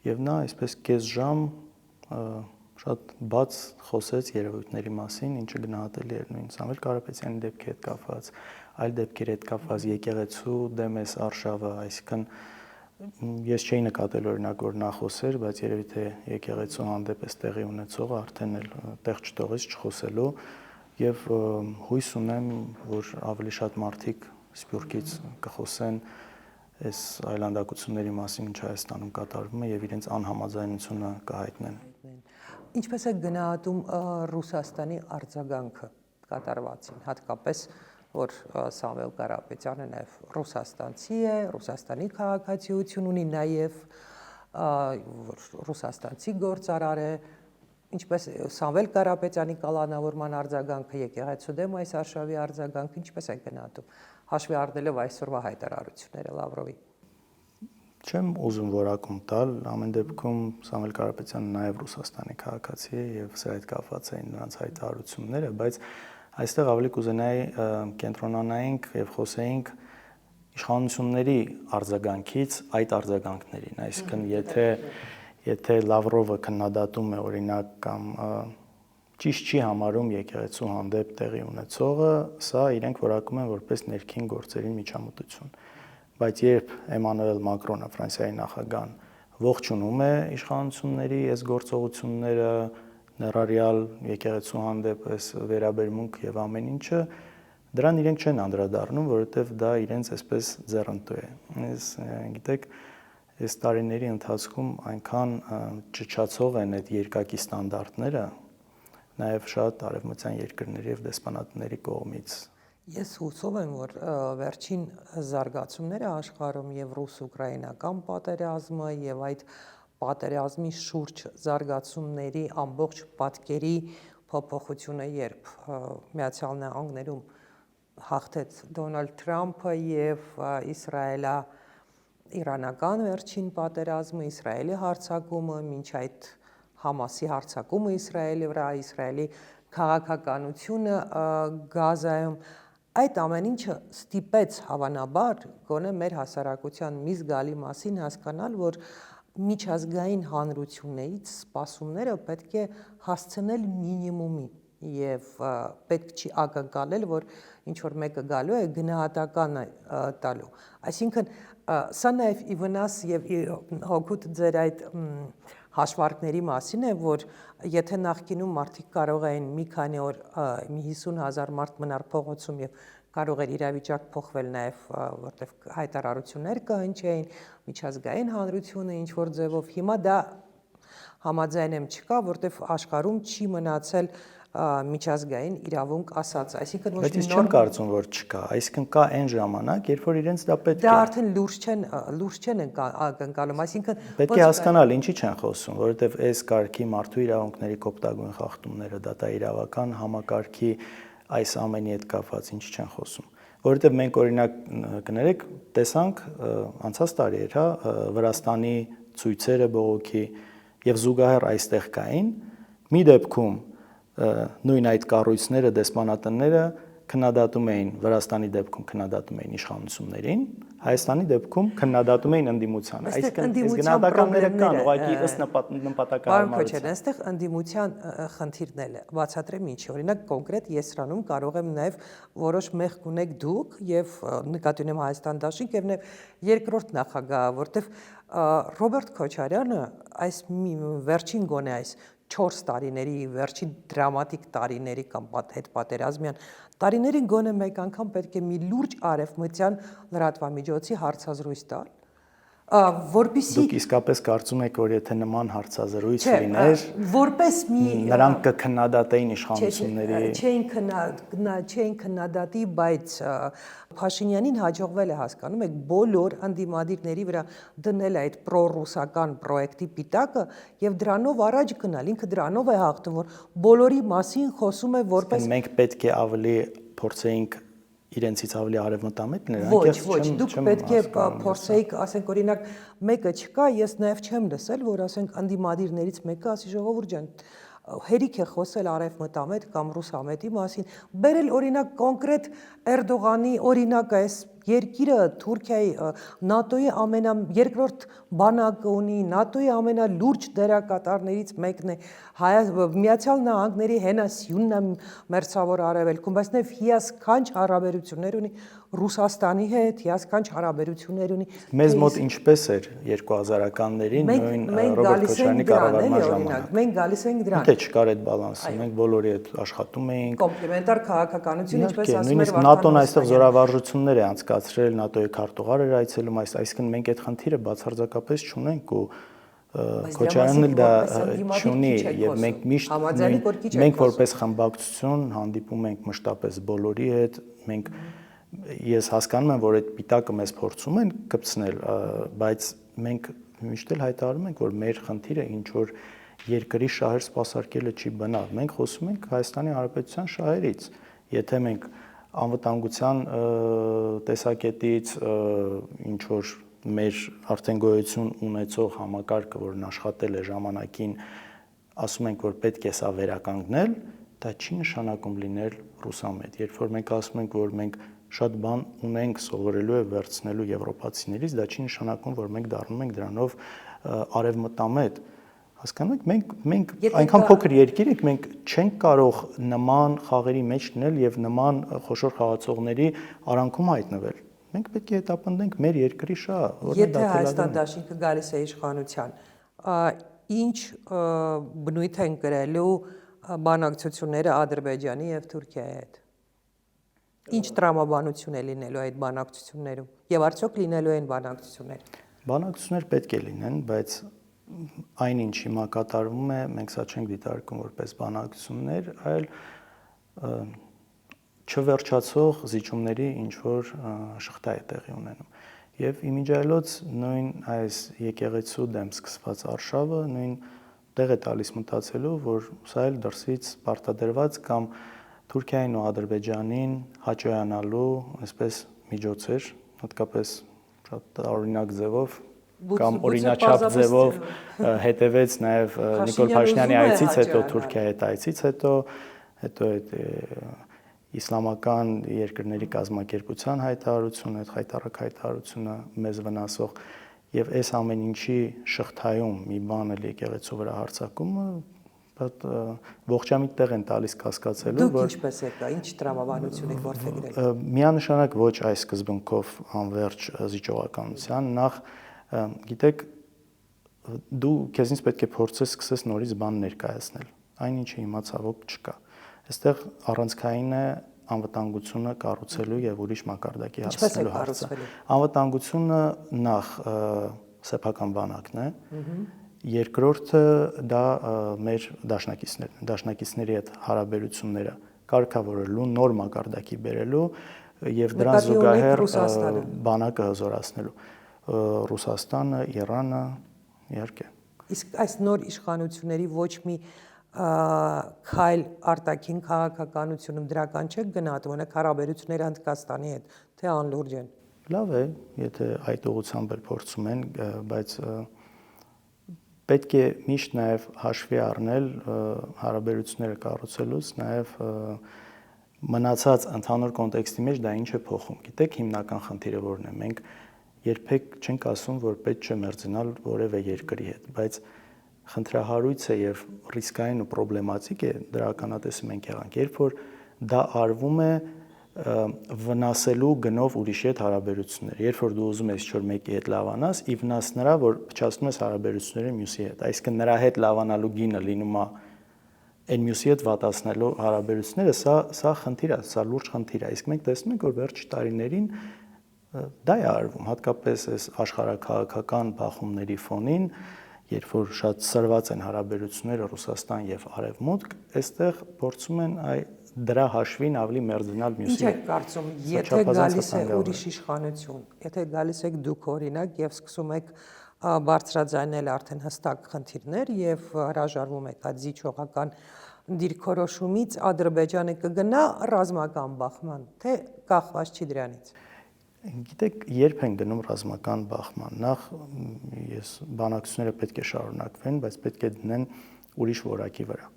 եւ նա այսպես կես ժամ շատ բաց խոսեց երևույթների մասին, ինչը գնահատելի էր նույն Սամվել Կարապետյանի դեպքի հետ կապված, այլ դեպքերի հետ կապված, եկեղեցու դեմ էս արշավը, այսինքն ես չէի նկատել օրինակ որ նա խոսեր, բայց երևի թե եկեղեցու հանդեպ էս տեղի ունեցողը արդեն էլ տեղ չտողեց չխոսելու եւ հույս ունեմ, որ ավելի շատ մարդիկ Սփյուռքից կխոսեն այս այլանդակությունների մասին, ինչ Հայաստանում կատարվում է եւ իրենց անհամաձայնությունը կհայտնեն։ Ինչպես է գնահատում Ռուսաստանի արձագանքը կատարվածին, հատկապես որ Սամվել Կարապետյանը նաև ռուսաստանցի է, Ռուսաստանի քաղաքացիություն ունի նաև ռուսաստանցի գործարար է, ինչպես Սամվել Կարապետյանի կալանավորման արձագանքը, եկեղեցու դեմ այս արշավի արձագանքը ինչպես է գնահատում, հաշվի առնելով այսօրվա հայտարարությունները Լավրովի։ Չեմ ուզում որակում տալ, ամեն դեպքում Սամվել Կարապետյանը նաև Ռուսաստանի քաղաքացի է եւ սրա հետ կապված էին նրանց հայտարարությունները, բայց այստեղ ավելի կուզենայի կենտրոնանայինք եւ խոսեինք իշխանությունների արձագանքից այդ արձագանքներին, այսինքն եթե Լավրովը քննադատում է օրինակ կամ ճիշտ չի համարում եկեղեցու հանդեպ տեղի ունեցողը, սա իրենք որակում են որպես ներքին գործերի միջամտություն։ Բայց երբ Էմանուել Մակրոնը, Ֆրանսիայի նախագահան, ողջունում է իշխանությունների այս գործողությունները, ներառյալ եկեղեցու հանդեպ այս վերաբերմունք եւ ամեն ինչը, դրան իրենք չեն անդրադառնում, որովհետեւ դա իրենց այսպես ձեռնտու է։ Ես գիտեք, այս տարիների ընթացքում այնքան ճճացող են այդ երկակի ստանդարտները, նաեւ շատ արևմտյան երկրների եւ դեսպանատների կողմից։ Ես հուսով եմ, որ վերջին զարգացումները աշխարհում եւ ռուս-ուկրաինական պատերազմը եւ այդ պատերազմի շուրջ զարգացումների ամբողջ պատկերի փոփոխությունը, երբ Միացյալ Նահանգներում հաղթեց Դոնալդ Թրամփը եւ Իսրայելա-իրանական վերջին պատերազմը, Իսրայելի հարձակումը, մինչ այդ Համասի հարձակումը Իսրայելի վրա, Իսրայելի քաղաքականությունը Գազայում, այդ ամեն ինչը ստիպեց հավանաբար գոնե մեր հասարակության մի զգալի մասին հասկանալ, որ միջազգային հանրություններից սպասումները պետք է հասցնել մինիմումի եւ պետք չի ակնկալել, որ ինչ որ մեկը գալու է գնահատական տալու։ Այսինքն սա նաեւ ի վնաս եւ հոգուտ ձեր այդ հաշվարկների մասին է, որ եթե նախկինում մարդիկ կարող էին մի քանի օր մի 50,000 մարդ մնար փողոցում եւ կարող էր իրավիճակ փոխվել նաեւ որտեվ հայտարարություններ կհնչեին, միջազգային հանրությունը ինչ որ ձևով, հիմա դա համաձայն եմ չկա, որտեվ աշխարհում չի մնացել միջազգային իրավունք ասած, այսինքն ոչ մի նորմ չեմ կարծում, որ չկա, այսինքն կա այն ժամանակ, երբ որ իրենց դա պետք է։ Դա արդեն լուրջ չեն ակնկալում, այսինքն պետք է հասկանալ ինչի չեն խոսում, որովհետև այս կարգի մարդու իրավունքների կոպտագույն խախտումները, դատաիրավական համակարգի այս ամենի հետ կապված ինչի չեն խոսում, որովհետև մենք օրինակ կներեք, տեսանք անցած տարի էր, հա, Վրաստանի ցույցերը բողոքի եւ զուգահեռ այստեղ կային, մի դեպքում նույն այդ կառույցները, դեսպանատները քննադատում էին Վրաստանի դեպքում քննադատում էին իշխանություններին, Հայաստանի դեպքում քննադատում էին ընդդիմությանը։ Այսինքն այս գնահատականները կան, ուղղակի ըստ նպատակահարմարության։ Այստեղ ընդդիմության խնդիրն է, բացատրեմ ինչի, օրինակ կոնկրետ ես սրանում կարող եմ նաև որոշ մեղք ունեք դուք եւ նկատի ունեմ Հայաստան դաշինք եւ նաև երկրորդ նախագահը, որտեվ Ռոբերտ Քոչարյանը այս վերջին գոնե այս 4 տարիների վերջին դրամատիկ տարիների կամ հետպատերազմյան տարիներին գոնե մեկ անգամ պետք է մի լուրջ արևմտյան լրատվամիջոցի հարցազրույց տալ, որպեսզի Դուք իսկապես կարծում եք, որ եթե նման հարցազրույց լիներ, որպես մի նրանք կքննադատեին իշխանությունների չէին քննադատի, բայց Փաշինյանին հաջողվել է, հասկանում եք, բոլոր ընդդիմադիրների վրա դնել այդ պրոռուսական պրոյեկտի պիտակը եւ դրանով առաջ գնալ, ինքը դրանով է հաղթում, որ բոլորի մասին խոսում է որպես մենք պետք է ավելի փորձեինք իրենցից ավելի արևմտամետ լինել, ոչ, դուք պետք է փորձեիք, ասենք օրինակ, մեկը չկա, ես նաև չեմ լսել, որ ասենք ընդդիմադիրներից մեկը ասի ժողովուրդ ջան, հերիք է խոսել արևմտամետ կամ ռուսամետի մասին, բերել օրինակ կոնկրետ Էրդողանի օրինակը, այս երկիրը Թուրքիայի ՆԱՏՕ-ի երկրորդ բանակը ունի, ՆԱՏՕ-ի ամենալուրջ դերակատարներից մեկն է, Միացյալ Նահանգների հենասյունն է մերձավոր արևելքում, բայց նաև հիասքանչ հարաբերություններ ունի Ռուսաստանի հետ, հիասքանչ հարաբերություններ ունի։ Մեզ մոտ ինչպես էր 2000-ականներին նույն Ռոբերտ Քոչարյանի կառավարման ժամանակ։ Մենք գալիս ենք դրան։ Թե չկար այդ բալանսը, մենք բոլորի հետ աշխատում էինք։ Կոմպլեմենտար քաղաքականություն, ինչպես ասում էր Նույնիսկ ՆԱՏՕ-ն այստեղ զորավարժություններ է անցկացրել, ՆԱՏՕ-ի քարտուղար էր այցելում, այսինքն մենք այդ խնդիրը բացարձակապես չունենք ու Քոչարյանն էլ դա չունի եւ մենք միշտ մենք որպես խմբակցություն հանդիպում ենք մշտապես բոլորի հետ, ես հասկանում եմ, որ այդ պիտակը մեզ փորձում են կպցնել, բայց մենք միշտ էլ հայտարարում ենք, որ մեր խնդիրը ինչ որ երկրի շահեր սպասարկելը չի բնավ։ Մենք խոսում ենք Հայաստանի Հանրապետության շահերից։ Եթե մենք անվտանգության տեսակետից ինչ որ մեր արդեն գոյություն ունեցող համակարգը, որն աշխատել է ժամանակին, ասում ենք, որ պետք է սա վերականգնել, դա չի նշանակում լինել ռուսամետ։ Երբ որ մենք ասում ենք, որ մենք շատ բան ունենք սովորելու եւ վերցնելու եվրոպացիներից, դա չի նշանակում, որ մենք դառնում ենք դրանով արևմտամետ։ Հասկանում եք, մենք այնքան փոքր երկիր ենք, մենք չենք կարող նման խաղերի մեջ լինել եւ նման խոշոր խաղացողների արանքում հայտնվել։ Մենք պետք է հետապնդենք մեր երկրի շահը, որը եթե Հայաստան դաշինքը գալիս է իշխանության, ինչ բնույթ են կրելու բանակցությունները Ադրբեջանի եւ Թուրքիայի հետ։ Ինչ տրամաբանություն է լինելու այդ բանակցություններում եւ արդյոք լինելու են բանակցություններ։ Բանակցություններ պետք է լինեն, բայց այնինչ հիմա կատարվում է, մենք սա չենք դիտարկում որպես բանակցություններ, այլ չվերջացող զիջումների ինչ որ շղթա է տեղի ունենում։ Եվ իմիջիայլոց նույն այս եկեղեցու դեմ սկսված արշավը նույն տեղ է տալիս մտածելու, որ սա էլ դրսից պարտադրված կամ Թուրքիային ու Ադրբեջանին հաճոյանալու այսպես միջոց էր, հատկապես շատ տարօրինակ ձևով կամ օրինաչափ ձևով հետևեց նաև Նիկոլ Փաշինյանի այցից հետո, Թուրքիայի հետ այցից հետո այդ իսլամական երկրների կազմակերպության հայտարարությունը, այդ խայտառակ հայտարարությունը մեզ վնասող եւ այս ամեն ինչի շղթայում մի բան էլ եկեղեցու վրա հարձակումը ողջամիտ տեղ են տալիս կասկածելու, որ դուք ինչպես եք, ինչ տրամաբանություն եք որդեգրել։ Միանշանակ ոչ այս սկզբունքով անվերջ զիջողականության, նախ գիտեք, դու քեզնից պետք է փորձես սկսես նորից բան ներկայացնել։ Այնինչը հիմա ցավոք չկա։ Այստեղ առանցքային է անվտանգությունը կառուցելու եւ ուրիշ մակարդակի հասցնելու հարցը։ Անվտանգությունը նախ սեփական բանակն է, երկրորդը դա մեր դաշնակիցներն են, դաշնակիցների հետ հարաբերությունները կարգավորելու, նոր մակարդակի բերելու եւ դրան զուգահեռ բանակը հզորացնելու։ Ռուսաստանը, Իրանը, իհարկե։ Իսկ այս նոր իշխանությունների ոչ մի քայլ արտաքին քաղաքականությունում դրական չեք գնահատում, օրինակ հարաբերությունները Հնդկաստանի հետ, թե անլուրջ են։ Լավ է, եթե այդ ուղղությամբ էլ փորձում են, բայց պետք է միշտ նաև հաշվի առնել հարաբերությունները կառուցելուց, նաև մնացած ընդհանուր կոնտեքստի մեջ դա ինչ է փոխում։ Գիտեք, հիմնական խնդիրը որն է։ Մենք երբեք չենք ասում, որ պետք չէ մերձենալ որևէ երկրի հետ, բայց խնդրահարույց է եւ ռիսկային ու պրոբլեմատիկ է դրա ականատեսը մենք եղանք, երբ որ դա արվում է վնասելու գնով ուրիշի հետ հարաբերություններ։ Երբ որ դու ուզում ես ինչ-որ մեկի հետ լավանաս, ի վնաս նրա, որ փչացնում ես հարաբերությունները մյուսի հետ։ Այսինքն նրա հետ լավանալու գինը լինում է այն մյուսի հետ վատացնելու հարաբերությունները, սա խնդիր է, սա լուրջ խնդիր է։ Իսկ մենք տեսնում ենք, որ վերջի տարիներին դա է արվում, հատկապես այս աշխարհաքաղաքական բախումների ֆոնին, երբ որ շատ սրված են հարաբերությունները Ռուսաստան եւ Արևմուտք, այստեղ փորձում են դրա հաշվին ավելի մերձենալ մյուսի հետ։ Ինչ եք կարծում, եթե գալիս է ուրիշ իշխանություն, եթե գալիս եք դուք օրինակ եւ սկսում եք բարձրաձայնել արդեն հստակ խնդիրներ եւ հրաժարվում եք այդ զիջողական դիրքորոշումից, Ադրբեջանը կգնա ռազմական բախման, թե կախված չի դրանից։ Գիտեք, երբ են գնում ռազմական բախման, նախ ես բանակցությունները պետք է շարունակվեն, բայց պետք է դնեն ուրիշ որակի վրա։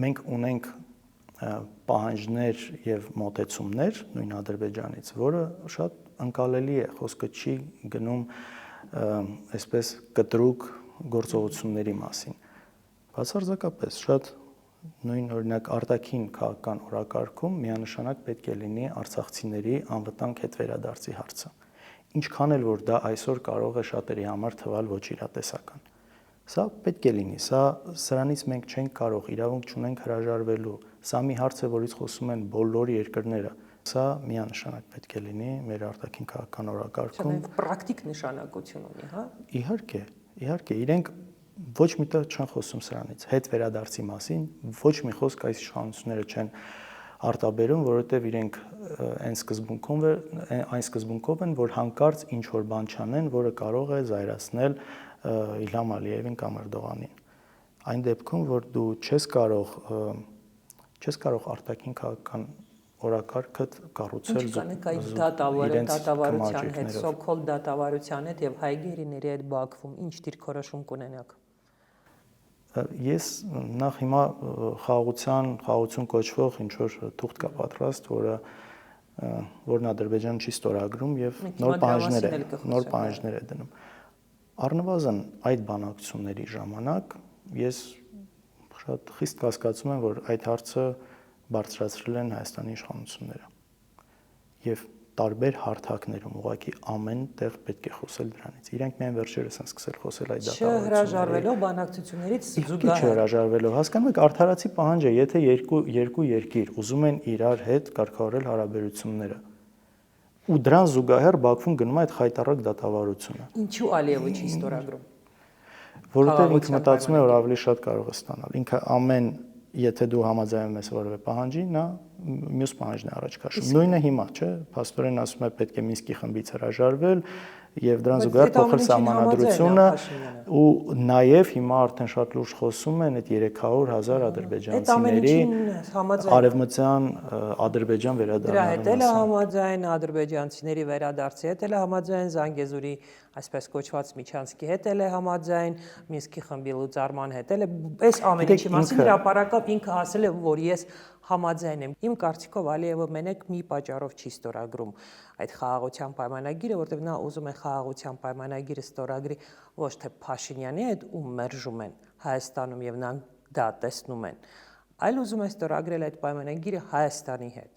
Մենք ունենք պահանջներ եւ մոտեցումներ նույն Ադրբեջանից, որը շատ ընկալելի է, խոսքը չի գնում այսպես կտրուկ գործողությունների մասին։ Բացարձակապես շատ նույն օրինակ արտաքին քաղաքական օրակարգում միանշանակ պետք է լինի արցախցիների անվտանգ հետ վերադարձի հարցը։ Ինչքան էլ որ դա այսօր կարող է շատերի համար թվալ ոչ իրատեսական։ Սա պետք է լինի, սրանից մենք չենք կարող, իրավունք չունենք հրաժարվելու։ Սա մի հարց է, որից խոսում են բոլոր երկրները։ Սա միանշանակ պետք է լինի մեր արտաքին քաղաքական օրակարգում։ Սա պրակտիկ նշանակություն ունի, հա։ Իհարկե, իրենք ոչ մի տեղ չեն խոսում սրանից, հետ վերադարձի մասին, ոչ մի խոսք այս իշխանությունները չեն արտաբերում, որովհետև իրենք այն սկզբունքով են, որ հանկարծ ինչ որ բան չանեն, որը կարող է զայրացնել Իլհամ Ալիևին կամ Էրդողանին։ Այն դեպքում, որ դու չես կարող արտաքին քաղաքական օրակարգը կառուցել դատավարության հետ, սոքոլ դատավարության հետ եւ հայ գերիների հետ Բաքվում ինչ դիրքորոշում կունենաք։ Ես նախ հիմա խաղաղություն կոչվող ինչ որ թուղթ կա պատրաստ, որն Ադրբեջանը չի ստորագրում եւ նոր պահանջներ է դնում։ Առնվազն այդ բանակցությունների ժամանակ ես շատ խիստ կասկածում եմ, որ այդ հարցը բարձրացրել են Հայաստանի իշխանությունները։ Եվ տարբեր հարթակներում ուղղակի ամեն տեղ պետք է խոսել դրանից։ Իրենք միայն վերջերս են սկսել խոսել այդ դատավարություններից։ Չհրաժարվելով բանակցություններից զուգահեռ։ Չհրաժարվելով, հասկանում եք, արդարացի պահանջ է, եթե երկու երկիր ուզում են իրար հետ կարգավորել հարաբերությունները, ու դրան զուգահեռ Բաքվում գնում է այդ խայտառակ դատավարությունը։ Ինչու Ալիևը չի ստորագրում։ Որովհետև ինքը մտածում է, որ ավելի շատ կարող է ստանալ։ Ինքը եթե դու համաձայնում ես որևէ պահանջի, նա մյուս պահանջն է առաջ քաշում։ Նույնը հիմա, չէ՞, փաստորեն ասում է պետք է Մինսկի խմբից հրաժարվել եւ դրան զուգահեռ փոխել սահմանադրությունը, ու նաեւ հիմա արդեն շատ լուրջ խոսում են այդ 300,000 ադրբեջանցիների արևմտյան Ադրբեջան վերադառնալու մասին։ Դրա հետ էլ համաձայն ադրբեջանցիների վերադարձի հետ էլ համաձայն Զանգեզուրի այսպես կոչված Միչանսկի հետ էլ է համաձայն, Մինսկի խմբի լուծարման հետ էլ է, այս ամեն ինչի մասին հրապարակավ ինքը ասել է, որ ես համաձայն եմ։ Իմ կարծիքով Ալիևը մենակ մի պատճառով չի ստորագրում այդ խաղաղության պայմանագիրը, որտեղ նա ուզում է խաղաղության պայմանագիրը ստորագրի ոչ թե Փաշինյանի հետ, ում մերժում են Հայաստանում եւ նրանք դա տեսնում են, այլ ուզում է ստորագրել այդ պայմանագիրը Հայաստանի հետ։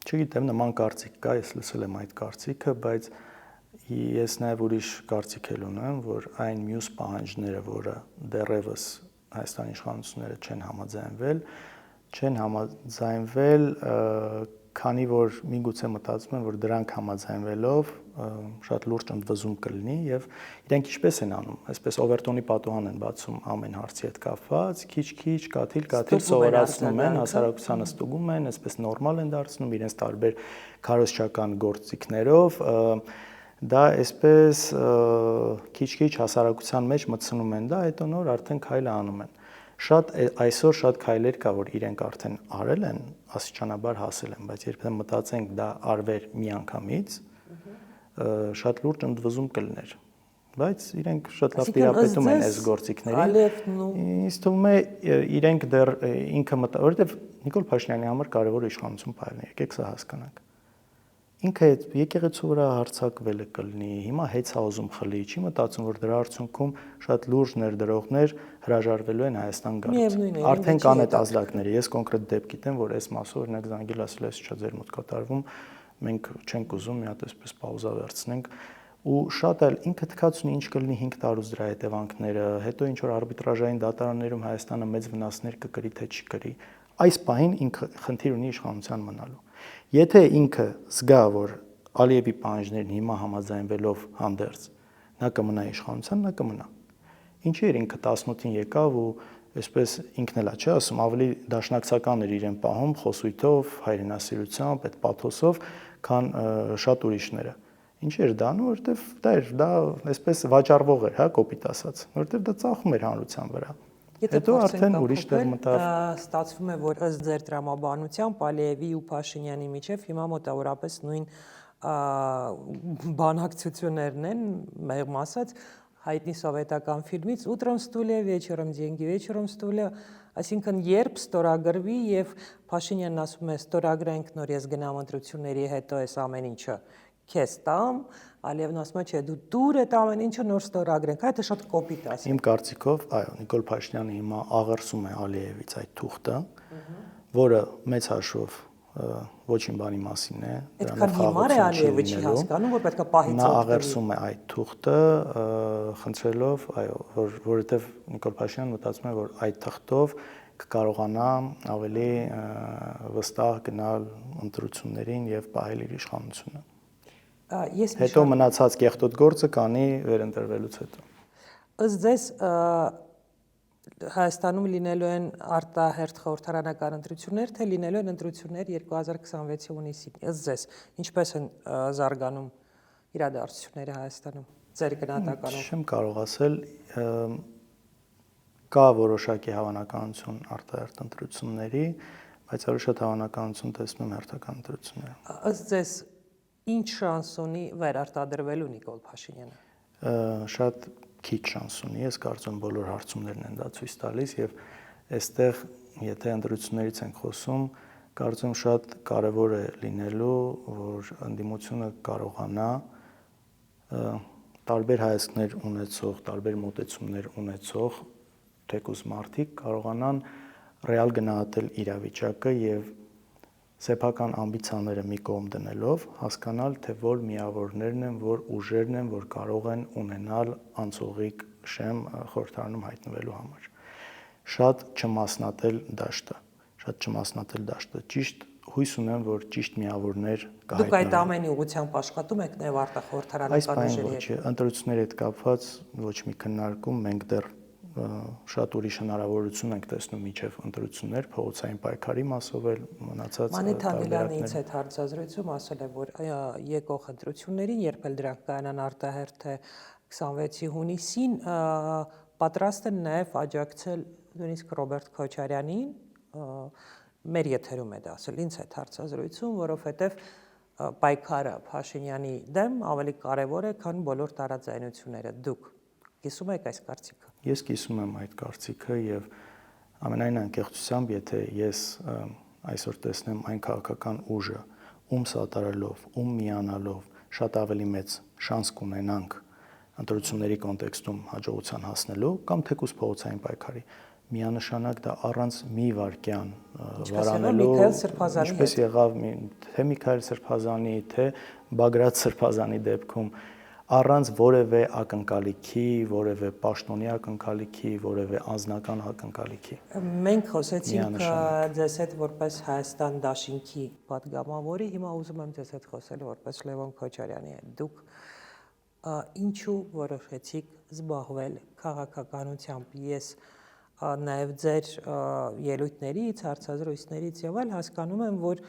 Չգիտեմ, նման կարծիք կա, ես լսել եմ այդ կարծիքը, բայց ես նաև ուրիշ կարծիք էլ ունեմ, որ այն մյուս պահանջները, որը դեռևս Հայաստանի իշխանությունները չեն համաձայնվել, քանի որ միգուցե մտածում են, որ դրանք համաձայնվելով շատ լուրջ ընդվզում կլինի եւ իրենք ինչպես են անում, այսպես օվերտոնի պատուհան են բացում ամեն հարցի հետ կապված, քիչ-քիչ, կաթիլ սովորացնում են, հասարակությանը ստուգում են, այսպես նորմալ են դարձնում իրենց տարբեր քարոզչական գործիքներով, դա այսպես քիչ-քիչ հասարակության մեջ մտցնում են դա, հետո նոր արդեն քայլը անում են։ Այսօր շատ քայլեր կա, որ իրենք արդեն արել են, աստիճանաբար հասել են, բայց երբ մտածենք դա արվեր միանգամից, շատ լուրջ ընդվզում կլներ, բայց իրենք շատ լավ տիրապետում են այս գործիքներին։ Ինձ թվում է իրենք դեռ ինքը որովհետև Նիկոլ Փաշինյանի համար կարևոր իշխանություն փայլն է, եկեք սա հասկանանք։ ինքը այդ եկեղեցու վրա հարձակվել է կլինի, հիմա հեծ է ուզում խլի, չի մտածում, որ դրա արդյունքում շատ լուրջ ներդրողներ հրաժարվելու են Հայաստան գալուց։ Արդեն կան այդ ազդակները։ Ես կոնկրետ դեպք գիտեմ, որ այս մասով օրինակ զանգել ասել է, չէ, ձեր մոտ կատարվում, մենք չենք ուզում մի հատ այսպես պաուզա վերցնենք, ու շատ էլ ինքը թքած ունի ինչ կլինի 5 տարուց դրա հետևանքները, հետո ինչ որ արբիտրաժային դատարաններում Հայաստանը մեծ վնասներ կկրի, թե չի կրի։ Այս պահին ինքը խնդիր ունի իշխանության մնալու։ Եթե ինքը զգա, որ Ալիևի պահանջներն հիմա համաձայնվելով հանդերձ նա կմնա իշխանության, նա կմնա։ Ինչի էր ինքը 18-ին եկավ ու այսպես ինքն էլա, չէ, ասում ավելի դաշնակցական էր իրեն պահում խոսույթով, հայրենասիրությամբ, այդ պաթոսով, քան շատ ուրիշները։ Ինչ էր դանում, որովհետև դա այսպես վաճառվող էր, հա, կոպիտ ասած, որովհետև դա ծախում էր հանրության վրա։ Հետո արդեն ուրիշ տեղ մտավ։ Ստացվում է, որ ըստ ձեր տրամաբանությամբ Ալիևի ու Փաշինյանի միջև հիմա մոտավորապես նույն բանակցություններն են, մեղմ ասած, հայտնի սովետական ֆիլմից «Ուտրոմ ստուլյա, վեչորոմ деньги, վեչորոմ ստուլյա», այսինքն երբ ստորագրվի եւ Փաշինյանն ասում է ստորագրենք նոր ես գնամ ընտրությունների հետո այս ամեն ինչը քեզ տամ, Ալիևն ասում է չէ դու դուր այդ ամեն ինչը նոր ստորագրենք, այդ շատ կոպիտ է։ Իմ կարծիքով, այո, Նիկոլ Փաշինյանը հիմա աղերսում է Ալիևից այդ թուղթը, որը մեծ հաշվով ոչինչ բանի մասին է, դրանով հիմար է Ալիևը չի հասկանում, որ պետք է պահի նա աղերսում է այդ թուղթը, խնդրելով, այո, որովհետև Նիկոլ Փաշինյանը մտածում է, որ այդ թղթով կկարողանա ավելի վստահ գնալ ընտրություններին եւ պահել իր իշխանությունը։ Հետո մնացած կեղտոտ գործը կանի վերընտրվելուց հետո։ Ըստ ձեզ Հայաստանում լինելու են արտահերթ խորհրդարանական ընտրություններ, թե լինելու են ընտրություններ 2026-ի հունիսին։ Ըստ ձեզ ինչպես են զարգանում իրադարձությունները Հայաստանում ձեր գնահատականով։ Չեմ կարող ասել, կա որոշակի հավանականություն արտահերթ ընտրությունների, բայց ավելի շատ հավանականություն տեսնում եմ հերթական ընտրությունները։ Ըստ ձեզ ինչ շանս ունի վերարտադրվելու Նիկոլ Փաշինյանը։ Շատ քիչ շանս ունի, ես կարծում եմ բոլոր հարցումներն են դա ցույց տալիս եւ այստեղ եթե ընտրություններից ենք խոսում, կարծում շատ կարեւոր է լինելու, որ ընդդիմությունը կարողանա տարբեր հայացքներ ունեցող, տարբեր մոտեցումներ ունեցող թեկուզ մարդիկ կարողանան ռեալ գնահատել իրավիճակը եւ սեփական ամբիցիաները մի կողմ դնելով հասկանալ, թե որ միավորներն են, որ ուժերն են, որ կարող են ունենալ անցողիկ շեմ խորհրդարանում հայտնվելու համար։ Շատ չմասնատել դաշտը։ Ճիշտ հույս ունեմ, որ ճիշտ միավորներ կհայտնվեն։ Դուք այդ ամենի ուղղությամբ աշխատում եք նաև արտախորհրդարանական ուժերի հետ։ Ընտրությունների հետ կապված ոչ մի քննարկում, մենք դեռ շատ ուրիշ հնարավորություն ենք տեսնում միջև ընտրություններ, փողոցային պայքարի մասով էլ մնացած Մանիթ Հանդիլյանը ինձ հետ հարցազրույցում ասել է, որ եկող ընտրություններին, երբ էլ դրանք կայանան արտահերթ թե 26-ի հունիսին, պատրաստ են նաև աջակցել նույնիսկ Ռոբերտ Քոչարյանին, մեր եթերում է դա ասել ինձ հետ հարցազրույցում, որովհետև պայքարը Փաշինյանի դեմ ավելի կարևոր է, քան բոլոր տարաձայնությունները։ Դուք կիսում եք այս կարծիքը։ Ես կիսում եմ այդ կարծիքը եւ ամենայն անկեղծությամբ, եթե ես այսօր տեսնեմ այն քաղաքական ուժը, ում սատարելով, ում միանալով շատ ավելի մեծ շանս կունենանք ընտրությունների կոնտեքստում հաջողության հասնելու կամ թեկուզ փողոցային պայքարի, միանշանակ դա առանց մի վարքյան վարանելու, ինչպես եղավ թե Միքայել Սրբազանի, թե Բագրատ Սրբազանի դեպքում, առանց որևէ ակնկալիքի, որևէ պաշտոնի ակնկալիքի, որևէ անձնական ակնկալիքի։ Մենք խոսեցինք ձեզ հետ որպես Հայաստան դաշինքի պատգամավորի, հիմա ուզում եմ ձեզ հետ խոսել որպես Լևոն Քոչարյանի հետ։ Դուք ինչու որոշեցիք զբաղվել քաղաքականությամբ։ Ես նաև ձեր ելույթներից, հարցազրույցներից եւ այլ հասկանում եմ, որ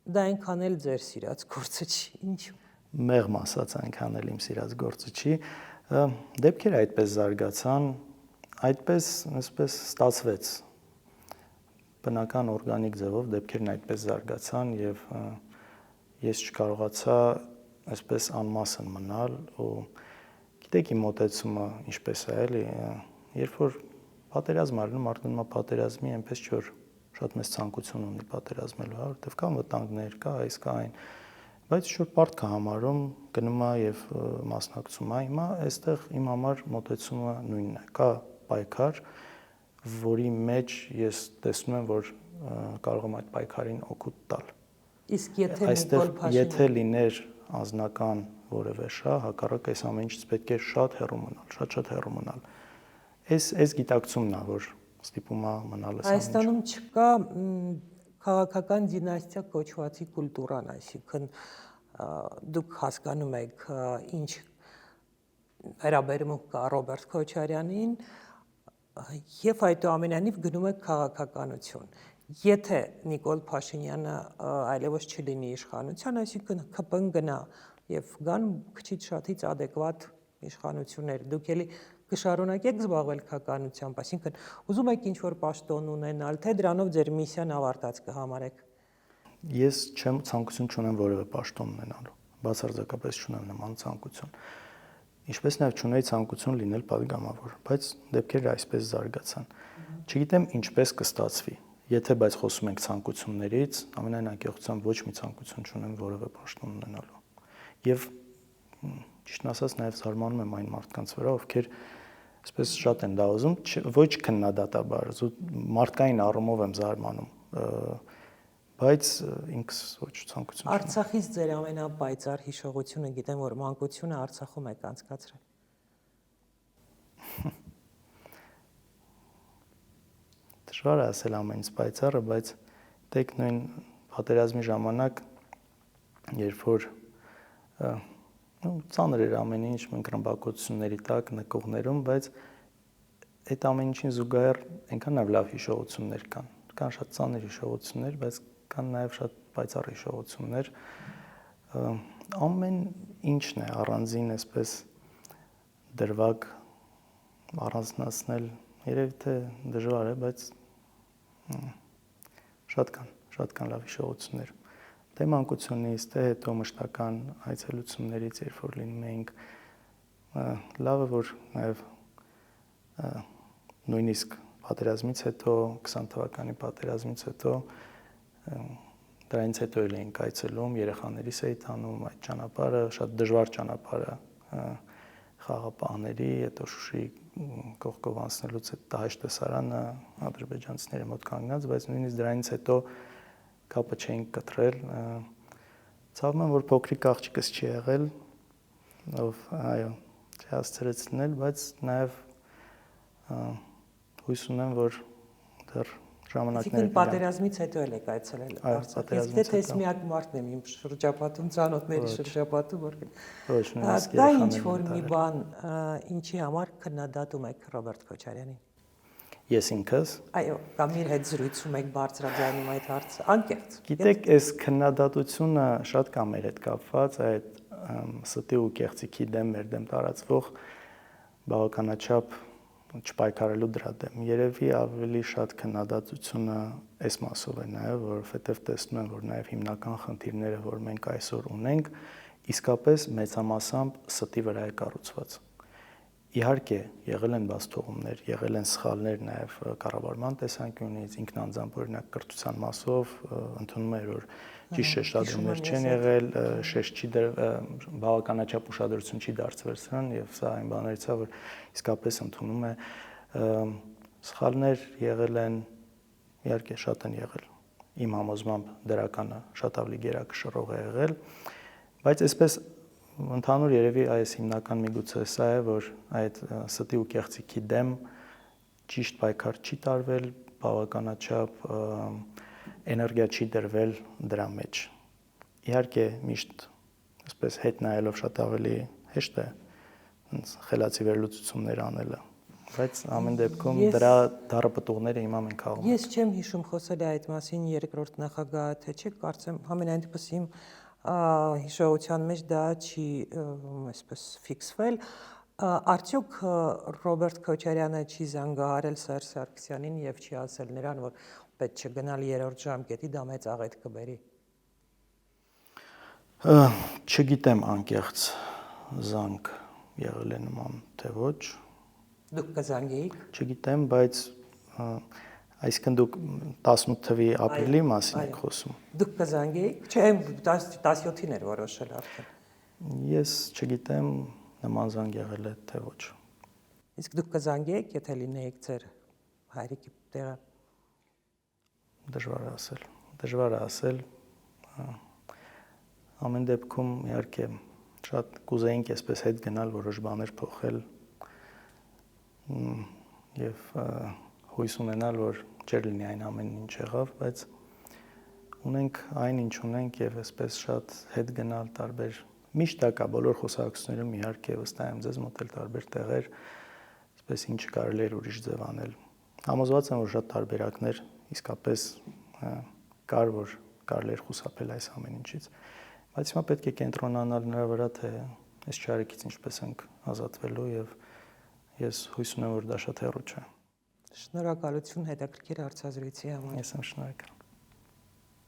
դա այնքան էլ ձեր սիրած գործը չի։ Ինչու։ Մեղմ ասած այնքան էլ իմ սիրած գործը չի, դեպքերը այդպես զարգացան, այդպես ստացվեց, բնական օրգանիկ ձևով դեպքերն այդպես զարգացան եւ ես չկարողացա այսպես անմասն մնալ ու գիտեք իմ մոտեցումը ինչպես է էլի, երբ որ պատերազմ արնում, մարդուն մա պատերազմի այնպես չէ որ շատ մեծ ցանկություն ունի պատերազմելու, հա, որտեվ կան վտանգներ, կա այս, կա այն բայց շուտ պարտք է համարում, գնում է եւ մասնակցում է։ Հիմա այստեղ իմ համար մոտեցումը նույնն է։ Կա պայքար, որի մեջ ես տեսնում եմ, որ կարող եմ այդ պայքարին օգուտ տալ։ Իսկ եթե Նիկոլ Փաշինյանը եթե լիներ անձնական որևէ շահ, հակառակ այս ամեն ինչից պետք է շատ հեռու մնալ, շատ հեռու մնալ։ Այս գիտակցումն է, որ ստիպում է մնալ այս ամեն ինչը։ Հայաստանում չկա քաղաքական դինաստիա կոչվածի կուլտուրան, այսինքն դուք հասկանում եք ինչ վերաբերմունք կա Ռոբերտ Քոչարյանին եւ այդուամենայնիվ գնում եք քաղաքականություն։ Եթե Նիկոլ Փաշինյանը այլևս չլինի իշխանության, այսինքն ԿՊ-ն գնա եւ գան քչից շատից adekvat իշխանություններ, դուք էլի կշարունակեք զբաղվել քաղաքականությամբ, այսինքն ուզում եք ինչ-որ պաշտոն ունենալ, թե դրանով ձեր միսիան ավարտած կհամարեք։ Ես չեմ ցանկություն չունեմ որևէ պաշտոն ունենալու, բացարձակապես չունեմ նման ցանկություն։ Ինչպես նաև չունեի ցանկություն լինել падգամավոր, բայց դեպքերը այսպես զարգացան։ Չգիտեմ ինչպես կստացվի։ Եթե բայց խոսում ենք ցանկություններից, ամենայն անկեղծությամբ ոչ մի ցանկություն չունեմ որևէ պաշտոն ունենալու։ Եվ ճիշտն ասած նաև զարմանում եմ այն մարդկանց վրա, ովքեր այսպես շատ են դա ուզում, ոչ քննադատաբար, մարդկային առումով եմ զարմանում, բայց ինքս ոչ ցանկություն չունեմ։ Արցախից ձեր ամենապայծառ հիշողությունը, գիտեմ, որ մանկությունը Արցախում եք անցկացրել։ Դժվար է ասել ամենից պայծառը, բայց դեք նույն պատերազմի ժամանակ, երբ որ ծանր էր ամեն ինչ, մենք ռմբակոծությունների տակ, նկողներում, բայց այդ ամեն ինչին զուգահեռ այնքան լավ հիշողություններ կան։ Կան շատ ծանր հիշողություններ, բայց կան նաև շատ պայծառ հիշողություններ։ Ամեն ինչն է առանձին այսպես դրվագ առանձնացնել, երևի թե դժվար է, բայց շատ կան լավ հիշողություններ։ Թե մանկությունից, թե հետո մշտական այցելություններից, երբ որ լինում էինք, լավ է, որ նաև նույնիսկ պատերազմից հետո, 20 թվականի պատերազմից հետո դրանից հետո էլ էինք այցելում, երեխաներիս էի տանում այդ ճանապարհը, շատ դժվար ճանապարհ է խաղապահների, հետո Շուշի կողքով անցնելուց այդ Տահեշ տեսարանը ադրբեջանցիների մոտ կանգնած, բայց նույնիսկ դրանից հետո կապը չէինք կտրել։ Ցավում եմ, որ փոքրիկ աղջիկս չի եղել, ով այո, չհասցրեց լինել, բայց նաև հույս ունեմ, որ դեռ ժամանակները պատերազմից հետո էլ եք այցելել Արցախ։ Ես թե միակ մարդն եմ իմ շրջապատում, ծանոթների շրջապատում, որ դա ինչ որ մի բան, ինչի համար քննադատում եք Ռոբերտ Քոչարյանին։ Ես ինքս։ Այո, կամ իր հետ զրույցում եք բարձրաձայնում այդ հարցը, անկեղծ։ Գիտեք, այս քննադատությունը շատ կա մեր հետ կապված, այդ ստի ու կեղծիքի դեմ մեր դեմ տարածվող բավականաչափ չպայքարելու դրա դեմ։ Երևի ավելի շատ քննադատությունը այս մասով է նաև, որովհետև տեսնում եմ, որ նաև հիմնական խնդիրները, որ մենք այսօր ունենք, իսկապես մեծամասամբ ստի վրա է կառուցված։ Իհարկե, եղել են բացթողումներ, եղել են սխալներ նաև կառավարման տեսանկյունից, ինքնանձամբ օրինակ կրթության մասով ընդունում էր, որ ճիշտ շեշտադրումներ չեն եղել, շեշտ չի բավականաչափ ուշադրություն չի դարձվել սրան, եւ սա այն բաներից է, որ իսկապես ընդունում է սխալներ եղել են, իհարկե շատ են եղել։ Իմ համոզմամբ դրականը շատ ավելի գերակշռող է եղել, բայց այսպես ընդհանուր երևի այս հիմնական միգուցե սա է, որ այդ ստի ու կեղծիքի դեմ ճիշտ պայքար չի տարվել, բավականաչափ էներգիա չի դրվել դրա մեջ։ Իհարկե միշտ այսպես հետ նայելով շատ ավելի հեշտ է խելացի վերլուծություններ անելը, բայց ամեն դեպքում դրա դարապտուղները հիմա մենք քաղում ենք։ Ես չեմ հիշում խոսել այդ մասին երկրորդ նախագահը, թե չէ, կարծեմ ամենայն դեպս իմ հիշողության մեջ դա չի այսպես ֆիքսվել։ Արդյոք Ռոբերտ Քոչարյանը չի զանգահարել Սերժ Սարգսյանին եւ չի ասել նրան, որ պետք չէ գնալ երրորդ ժամկետի, դա մեծ աղետ կբերի։ Չգիտեմ անկեղծ զանգ եղել է նման թե ոչ։ Դուք կզանգեիք։ Չգիտեմ, բայց Այսինքն դուք 18 թվականի ապրիլի մասին եք խոսում։ Դուք կզանգեիք, չէ, 17-ին էր որոշել արդեն։ Ես չգիտեմ նման զանգ եղել է թե ոչ։ Իսկ դուք կզանգեիք, եթե լինեիք ձեր հայրիկի տեղը։ Դժվար է ասել։ Ամեն դեպքում իհարկե շատ կուզեինք այսպես հետ գնալ, որոշ բաներ փոխել եւ հույս ունենալ, որ չէր լինի այն ամենն ինչ եղավ, բայց ունենք այն ինչ ունենք եւ այսպես շատ հետ գնալ տարբեր միշտ դա կա բոլոր խոսակցություններում իհարկե վստահ եմ ձեզ մոտ էլ տարբեր տեղեր, այսպես ինչ կարելի էր ուրիշ ձև անել։ Համոզված եմ, որ շատ տարբերակներ իսկապես կար, որ կարելի էր խուսափել այս ամեն ինչից։ Բայց հիմա պետք է կենտրոնանալ նրա վրա, թե այս չարիքից ինչպես ենք ազատվելու եւ ես հույս ունեմ, որ դա շատ հեռու չէ։ Շնորհակալություն հետաքրքիր հարցազրույցի համար։ Ես եմ շնորհակալ։